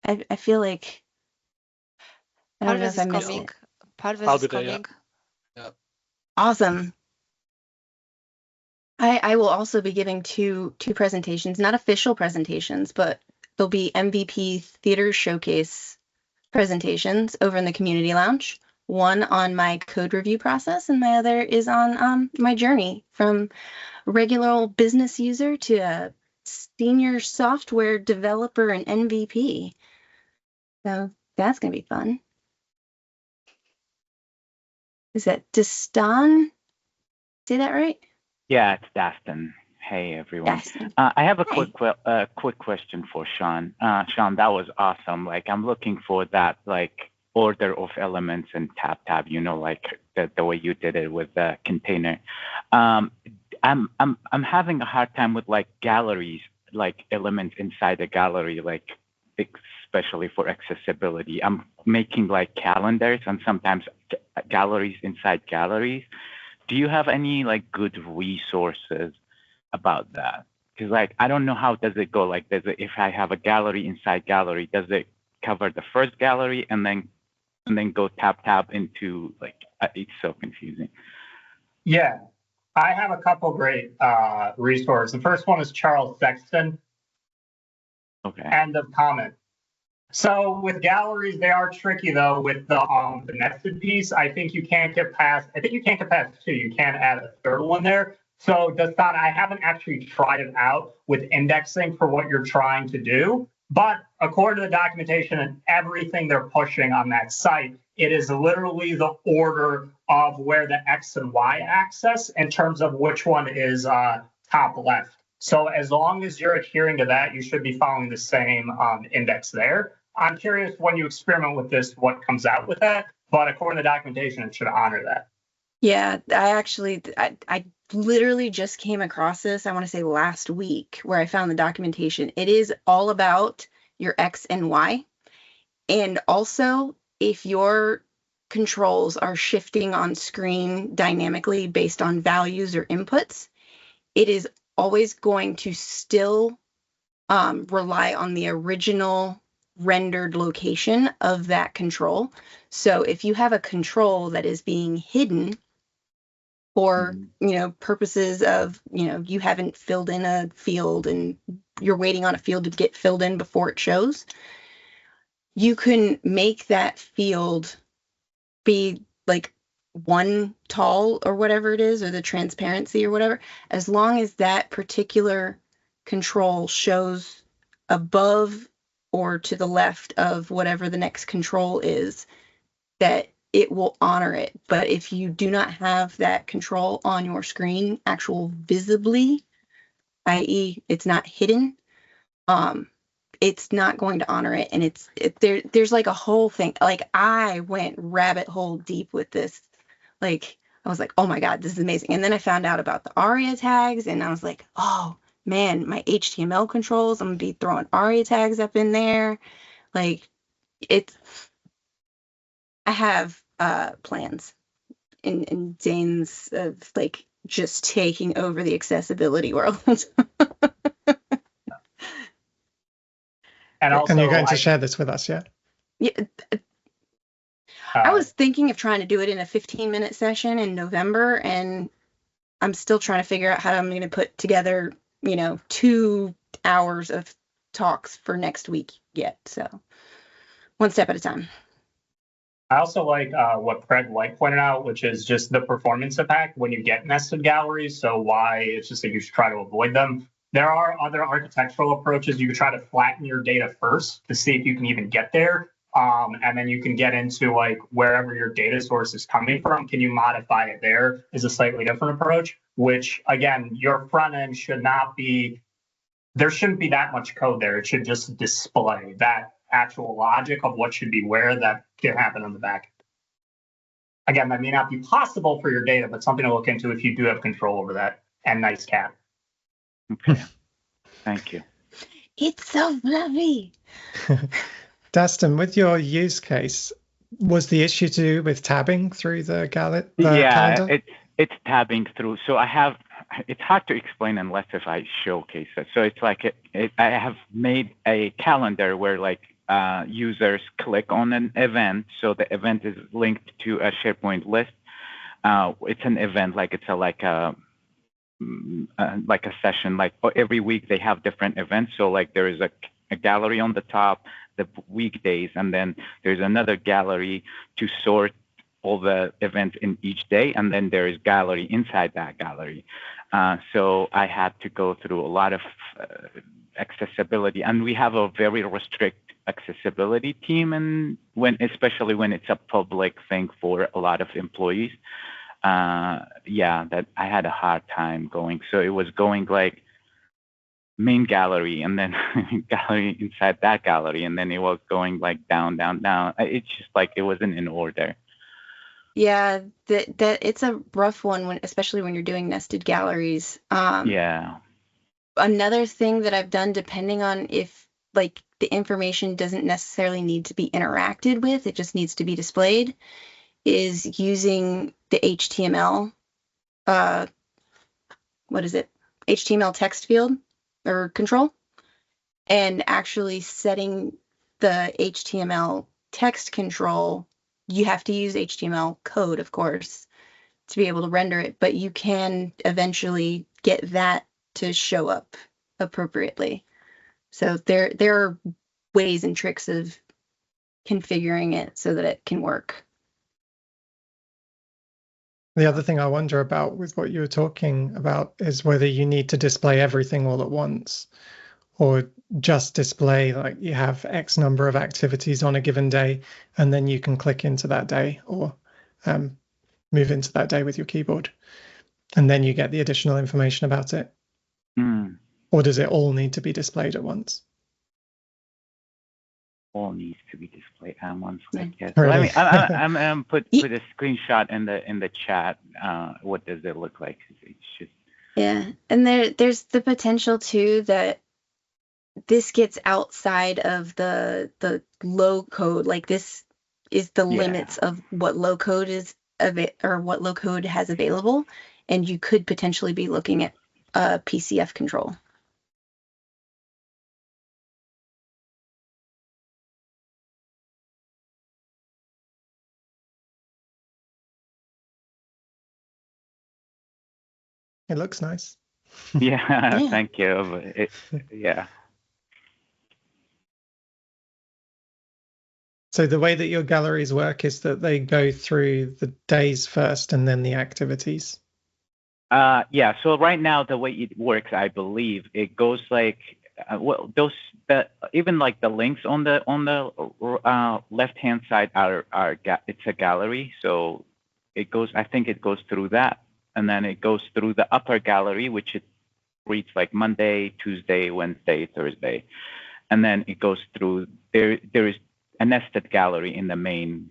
I feel like I don't know if I missed it. Parvez is coming. Yeah. Awesome. I will also be giving two presentations, not official presentations, but there'll be MVP Theater Showcase presentations over in the community lounge. One on my code review process, and my other is on my journey from regular old business user to a senior software developer and MVP. So that's going to be fun. Is that Dastan? Say that right? Yeah, it's Dastan. Hey, everyone. I have a quick question for Sean. Sean, that was awesome. Like, I'm looking for that, like, order of elements and tab, you know, like the way you did it with the container. I'm having a hard time with like galleries, like elements inside the gallery, like especially for accessibility. I'm making like calendars and sometimes galleries inside galleries. Do you have any like good resources about that? Because like I don't know how does it go. Like, if I have a gallery inside gallery, does it cover the first gallery and then go tab into like it's so confusing. Yeah, I have a couple great resources. The first one is Charles Sexton. Okay. End of comment. So with galleries, they are tricky though with the nested piece. I think you can't get past 2. You can't add a third one there. So Dastan, I haven't actually tried it out with indexing for what you're trying to do. But according to the documentation and everything they're pushing on that site, it is literally the order of where the X and Y axis in terms of which one is top left. So as long as you're adhering to that, you should be following the same index there. I'm curious when you experiment with this, what comes out with that. But according to the documentation, it should honor that. Yeah, I literally just came across this, I want to say last week, where I found the documentation. It is all about your X and Y. And also, if your controls are shifting on screen dynamically based on values or inputs, it is always going to still rely on the original rendered location of that control. So if you have a control that is being hidden for, purposes of, you haven't filled in a field and you're waiting on a field to get filled in before it shows, you can make that field be like 1 tall or whatever it is, or the transparency or whatever, as long as that particular control shows above or to the left of whatever the next control is, that it will honor it. But if you do not have that control on your screen, actual visibly, i.e. it's not hidden, it's not going to honor it. And there's like a whole thing. Like, I went rabbit hole deep with this. Like, I was like, oh my God, this is amazing. And then I found out about the ARIA tags, and I was like, oh man, my HTML controls, I'm gonna be throwing ARIA tags up in there. Like, I have plans in Zane's of like just taking over the accessibility world. And also, you're going to share this with us, yeah? Yeah. I was thinking of trying to do it in a 15-minute session in November, and I'm still trying to figure out how I'm going to put together, 2 hours of talks for next week yet. So one step at a time. I also like what Craig White pointed out, which is just the performance impact when you get nested galleries. So why it's just that you should try to avoid them. There are other architectural approaches. You could try to flatten your data first to see if you can even get there. And then you can get into like wherever your data source is coming from. Can you modify it there is a slightly different approach, which again, your front end should not be, there shouldn't be that much code there. It should just display that actual logic of what should be where that can happen on the back. Again, that may not be possible for your data, but something to look into if you do have control over that. And nice cat. Okay. Thank you. It's so fluffy. Dustin, with your use case, was the issue to do with tabbing through the calendar? It's tabbing through. So it's hard to explain unless if I showcase it. So it's like I have made a calendar where like users click on an event. So the event is linked to a SharePoint list. It's an event, like it's like a session. Like every week they have different events. So like there is a gallery on the top, the weekdays, and then there's another gallery to sort all the events in each day, and then there is gallery inside that gallery. So I had to go through a lot of accessibility, and we have a very restrict accessibility team, and especially when it's a public thing for a lot of employees. That I had a hard time going. So it was going like main gallery and then gallery inside that gallery, and then it was going like down. It's just like it wasn't in order. Yeah, that it's a rough one, especially when you're doing nested galleries. Another thing that I've done, depending on if like the information doesn't necessarily need to be interacted with, it just needs to be displayed, is using the HTML, HTML text field or control, and actually setting the HTML text control. You have to use HTML code, of course, to be able to render it, but you can eventually get that to show up appropriately. So there are ways and tricks of configuring it so that it can work. The other thing I wonder about with what you were talking about is whether you need to display everything all at once, or just display like you have X number of activities on a given day, and then you can click into that day or move into that day with your keyboard, and then you get the additional information about it. Or does it all need to be displayed at once? All needs to be displayed at once. Yes. Really? I'm put a screenshot in the chat. What does it look like? It's just and there's the potential too that this gets outside of the low code. Like this is the limits of what low code is or what low code has available, and you could potentially be looking at PCF control. It looks nice. Yeah, thank you. Yeah. So the way that your galleries work is that they go through the days first and then the activities. Yeah. So right now, the way it works, I believe it goes like well, even like the links on the left hand side are it's a gallery. So it goes. I think it goes through that, and then it goes through the upper gallery, which it reads like Monday, Tuesday, Wednesday, Thursday, and then it goes through there. There is a nested gallery in the main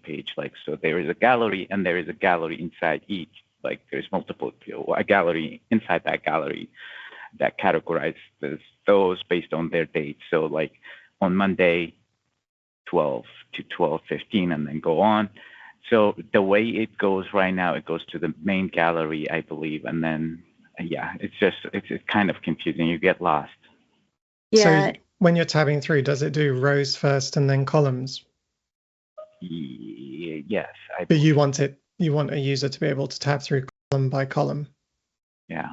page. Like, so there is a gallery and there is a gallery inside each. Like there's multiple, a gallery inside that gallery that categorizes those based on their dates. So like on Monday, 12 to 12:15, and then go on. So the way it goes right now, it goes to the main gallery, I believe, and then yeah, it's kind of confusing. You get lost. Yeah. So when you're tabbing through, does it do rows first and then columns? Yes. But you want a user to be able to tab through column by column. Yeah.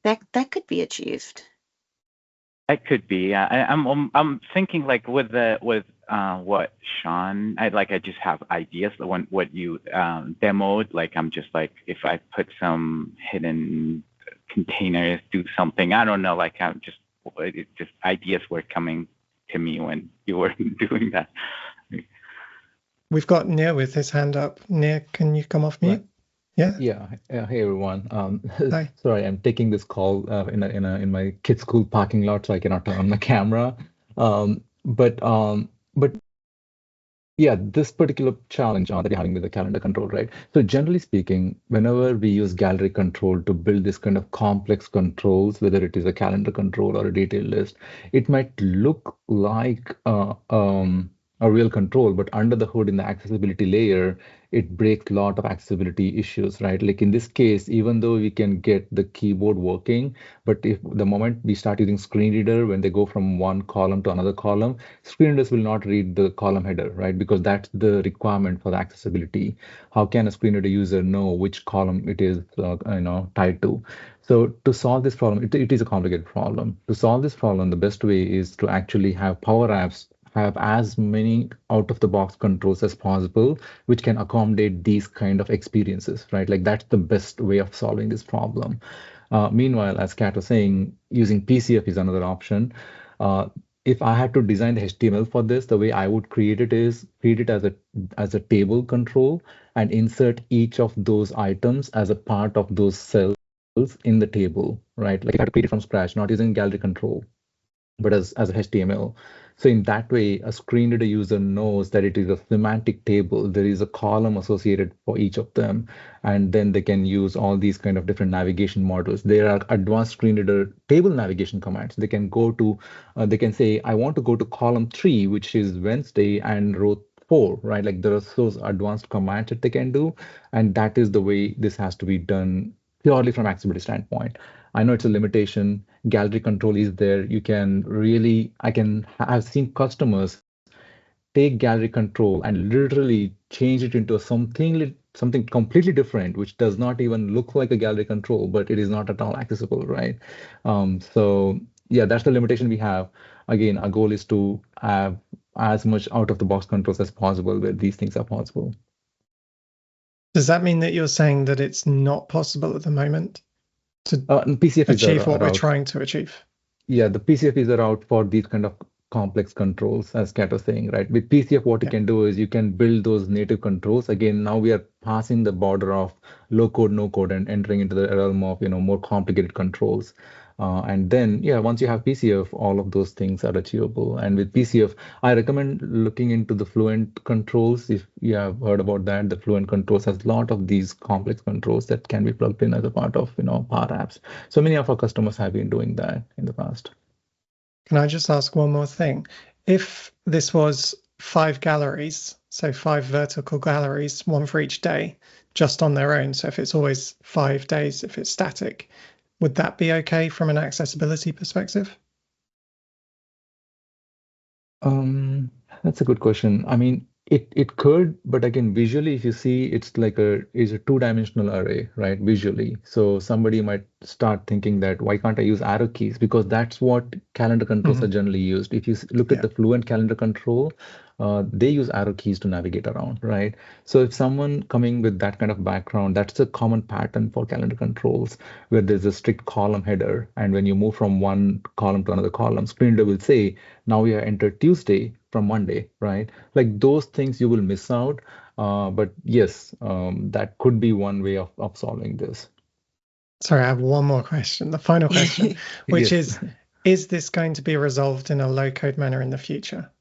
That could be achieved. It could be. I'm thinking like with what Sean, I just have ideas. What you demoed, like I'm just like, if I put some hidden containers, do something, I don't know, like just ideas were coming to me when you were doing that. We've got Nir with his hand up. Nir, can you come off mute? Yeah. Yeah. Hey everyone. Hi. Sorry, I'm taking this call in my kids' school parking lot, so I cannot turn on my camera. But yeah, this particular challenge that you're having with the calendar control, right? So generally speaking, whenever we use gallery control to build this kind of complex controls, whether it is a calendar control or a detailed list, it might look like a real control, but under the hood in the accessibility layer, it breaks a lot of accessibility issues, right? Like in this case, even though we can get the keyboard working, but if the moment we start using screen reader, when they go from one column to another column, screen readers will not read the column header, right? Because that's the requirement for the accessibility. How can a screen reader user know which column it is tied to? So to solve this problem, it is a complicated problem. To solve this problem, the best way is to actually have Power Apps have as many out-of-the-box controls as possible, which can accommodate these kind of experiences, right? Like that's the best way of solving this problem. Meanwhile, as Kat was saying, using PCF is another option. If I had to design the HTML for this, the way I would create it is create it as a table control and insert each of those items as a part of those cells in the table, right? Like I had to create it from scratch, not using gallery control, but as a HTML. So in that way, a screen reader user knows that it is a semantic table. There is a column associated for each of them, and then they can use all these kind of different navigation models. There are advanced screen reader table navigation commands. They can go to, they can say, I want to go to column 3, which is Wednesday, and row 4, right? Like there are those advanced commands that they can do, and that is the way this has to be done purely from accessibility standpoint. I know it's a limitation. Gallery control is there. You can really, I've seen customers take gallery control and literally change it into something completely different, which does not even look like a gallery control, but it is not at all accessible, right? So yeah, that's the limitation we have. Again, our goal is to have as much out-of-the-box controls as possible where these things are possible. Does that mean that you're saying that it's not possible at the moment to PCF achieve what we're trying to achieve? Yeah, the PCF is a route for these kind of complex controls, as Kat was saying, right? With PCF, what you can do is you can build those native controls. Again, now we are passing the border of low code, no code, and entering into the realm of more complicated controls. And then, yeah, once you have PCF, all of those things are achievable. And with PCF, I recommend looking into the Fluent controls. If you have heard about that, the Fluent controls has a lot of these complex controls that can be plugged in as a part of, Power Apps. So many of our customers have been doing that in the past. Can I just ask one more thing? If this was 5 galleries, so 5 vertical galleries, one for each day, just on their own, so if it's always 5 days, if it's static, would that be okay from an accessibility perspective? That's a good question. I mean, it could, but again, visually, if you see, it's a two-dimensional array, right? Visually. So somebody might start thinking that why can't I use arrow keys? Because that's what calendar controls are generally used. If you look at the Fluent calendar control, they use arrow keys to navigate around, right? So if someone coming with that kind of background, that's a common pattern for calendar controls, where there's a strict column header, and when you move from one column to another column, screen reader will say, now we have entered Tuesday from Monday, right? Like those things you will miss out. But yes, that could be one way of solving this. Sorry, I have one more question, the final question, which Yes. is this going to be resolved in a low-code manner in the future?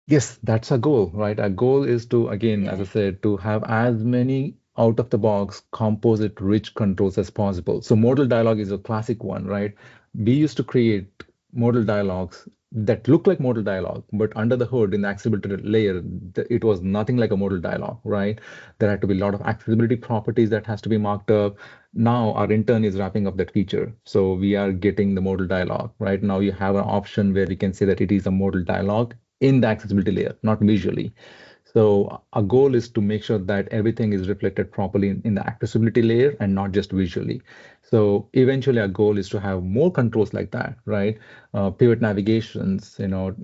Yes, that's our goal, right? Our goal is to, again, as I said, to have as many out-of-the-box composite-rich controls as possible. So modal dialog is a classic one, right? We used to create modal dialogues that look like modal dialog, but under the hood in the accessibility layer, it was nothing like a modal dialog, right? There had to be a lot of accessibility properties that has to be marked up. Now our intern is wrapping up that feature. So we are getting the modal dialog, right? Now you have an option where we can say that it is a modal dialog in the accessibility layer, not visually. So our goal is to make sure that everything is reflected properly in the accessibility layer and not just visually. So eventually our goal is to have more controls like that, right? Pivot navigations,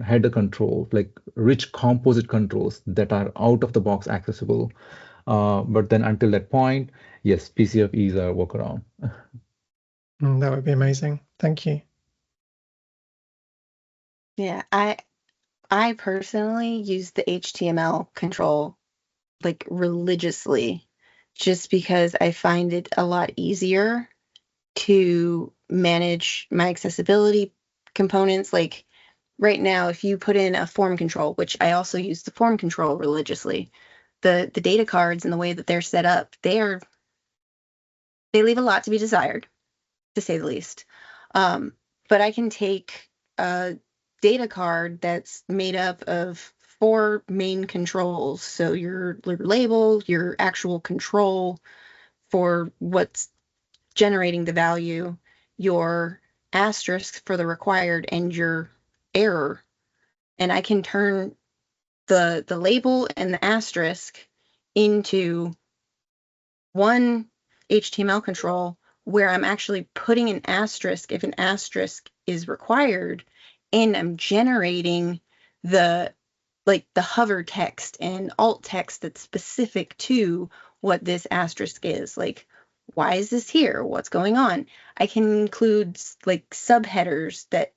header control, like rich composite controls that are out of the box accessible. But then until that point, yes, PCF is a workaround. That would be amazing. Thank you. Yeah, I personally use the HTML control like religiously just because I find it a lot easier to manage my accessibility components. Like right now, if you put in a form control, which I also use the form control religiously, the data cards and the way that they're set up, they leave a lot to be desired, to say the least. But I can take a data card that's made up of 4 main controls. So your label, your actual control for what's generating the value, your asterisk for the required, and your error. And I can turn the label and the asterisk into one HTML control where I'm actually putting an asterisk if an asterisk is required, and I'm generating the hover text and alt text that's specific to what this asterisk is. Like, why is this here? What's going on? I can include like subheaders that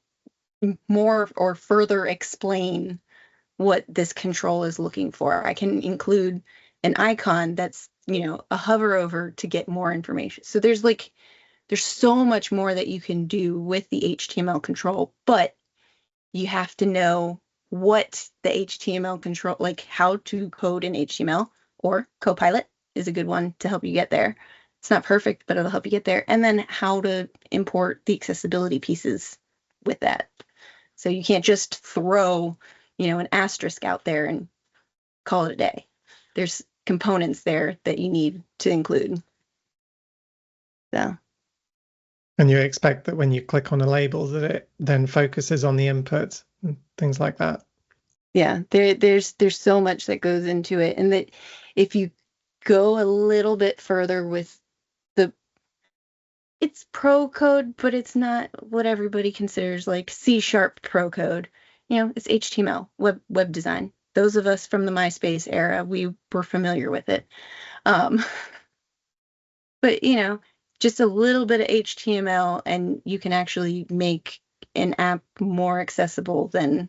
more or further explain what this control is looking for. I can include an icon that's, a hover over to get more information. So there's so much more that you can do with the HTML control, but you have to know what the HTML control, like how to code in HTML, or Copilot is a good one to help you get there. It's not perfect, but it'll help you get there. And then how to import the accessibility pieces with that. So you can't just throw, an asterisk out there and call it a day. There's components there that you need to include. So. And you expect that when you click on a label that it then focuses on the input and things like that. Yeah, there's so much that goes into it, and that if you go a little bit further with it's pro code, but it's not what everybody considers like C# pro code. It's HTML, web design. Those of us from the MySpace era, we were familiar with it. But just a little bit of HTML, and you can actually make an app more accessible than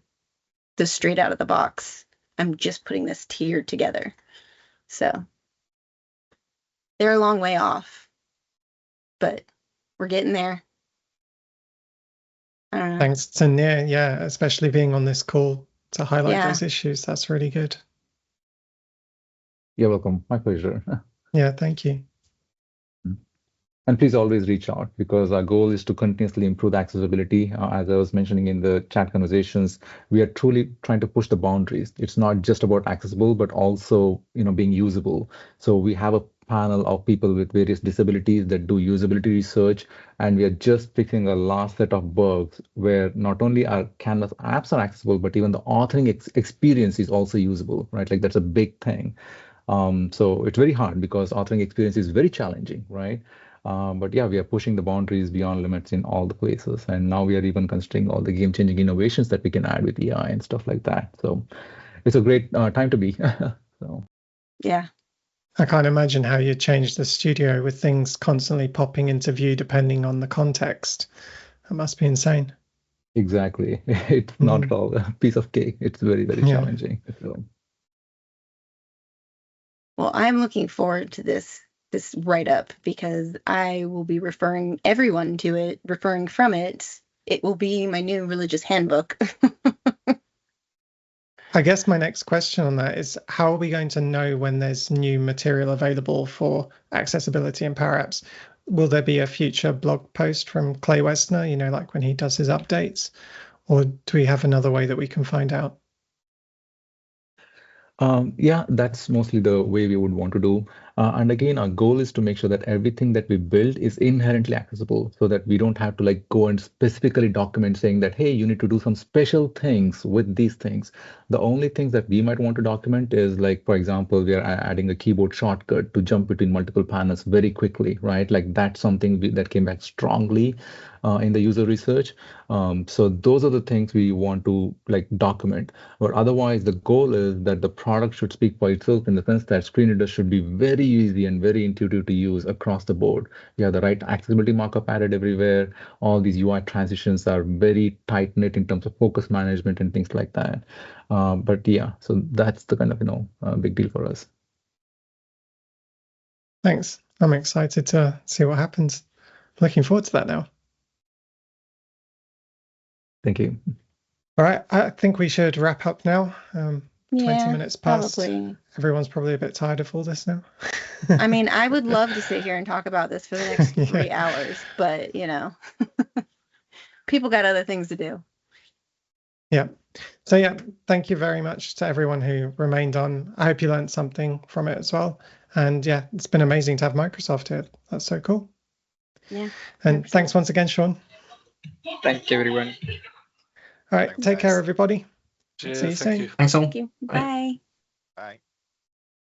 the straight out of the box. I'm just putting this tier together. So they're a long way off, but we're getting there. Thanks to Nir, yeah, especially being on this call to highlight those issues. That's really good. You're welcome. My pleasure. Yeah, thank you. And please always reach out, because our goal is to continuously improve the accessibility. As I was mentioning in the chat conversations, we are truly trying to push the boundaries. It's not just about accessible, but also, being usable. So we have a panel of people with various disabilities that do usability research, and we are just fixing the last set of bugs where not only our Canvas apps are accessible, but even the authoring experience is also usable, right? Like that's a big thing. So it's very hard because authoring experience is very challenging, right? But yeah, we are pushing the boundaries beyond limits in all the places. And now we are even considering all the game-changing innovations that we can add with AI and stuff like that. So it's a great time to be. So yeah. I can't imagine how you change the studio with things constantly popping into view depending on the context. That must be insane. Exactly. It's not at all a piece of cake. It's very, very challenging. So. Well, I'm looking forward to this write-up, because I will be referring everyone to it, referring from it. It will be my new religious handbook. I guess my next question on that is, how are we going to know when there's new material available for accessibility in Power Apps? Will there be a future blog post from Clay Westner, like when he does his updates? Or do we have another way that we can find out? Yeah, that's mostly the way we would want to do. And again, our goal is to make sure that everything that we build is inherently accessible, so that we don't have to go and specifically document saying that, hey, you need to do some special things with these things. The only things that we might want to document is, like, for example, we are adding a keyboard shortcut to jump between multiple panels very quickly, right? Like that's something that came back strongly in the user research. So those are the things we want to document. But otherwise, the goal is that the product should speak for itself, in the sense that screen readers should be very easy and very intuitive to use across the board. You have the right accessibility markup added everywhere. All these UI transitions are very tight knit in terms of focus management and things like that. But yeah, so that's the kind of big deal for us. Thanks. I'm excited to see what happens. Looking forward to that now. Thank you. All right, I think we should wrap up now. 20 minutes past. Probably. Everyone's probably a bit tired of all this now. I mean, I would love to sit here and talk about this for the next 3 hours, but people got other things to do. Yeah. So yeah, thank you very much to everyone who remained on. I hope you learned something from it as well. And yeah, it's been amazing to have Microsoft here. That's so cool. Yeah. 100%. And thanks once again, Sean. Thank you, everyone. All right, take care, everybody. Cheers, See you soon. you. Thanks all. Thank you. Bye. Bye.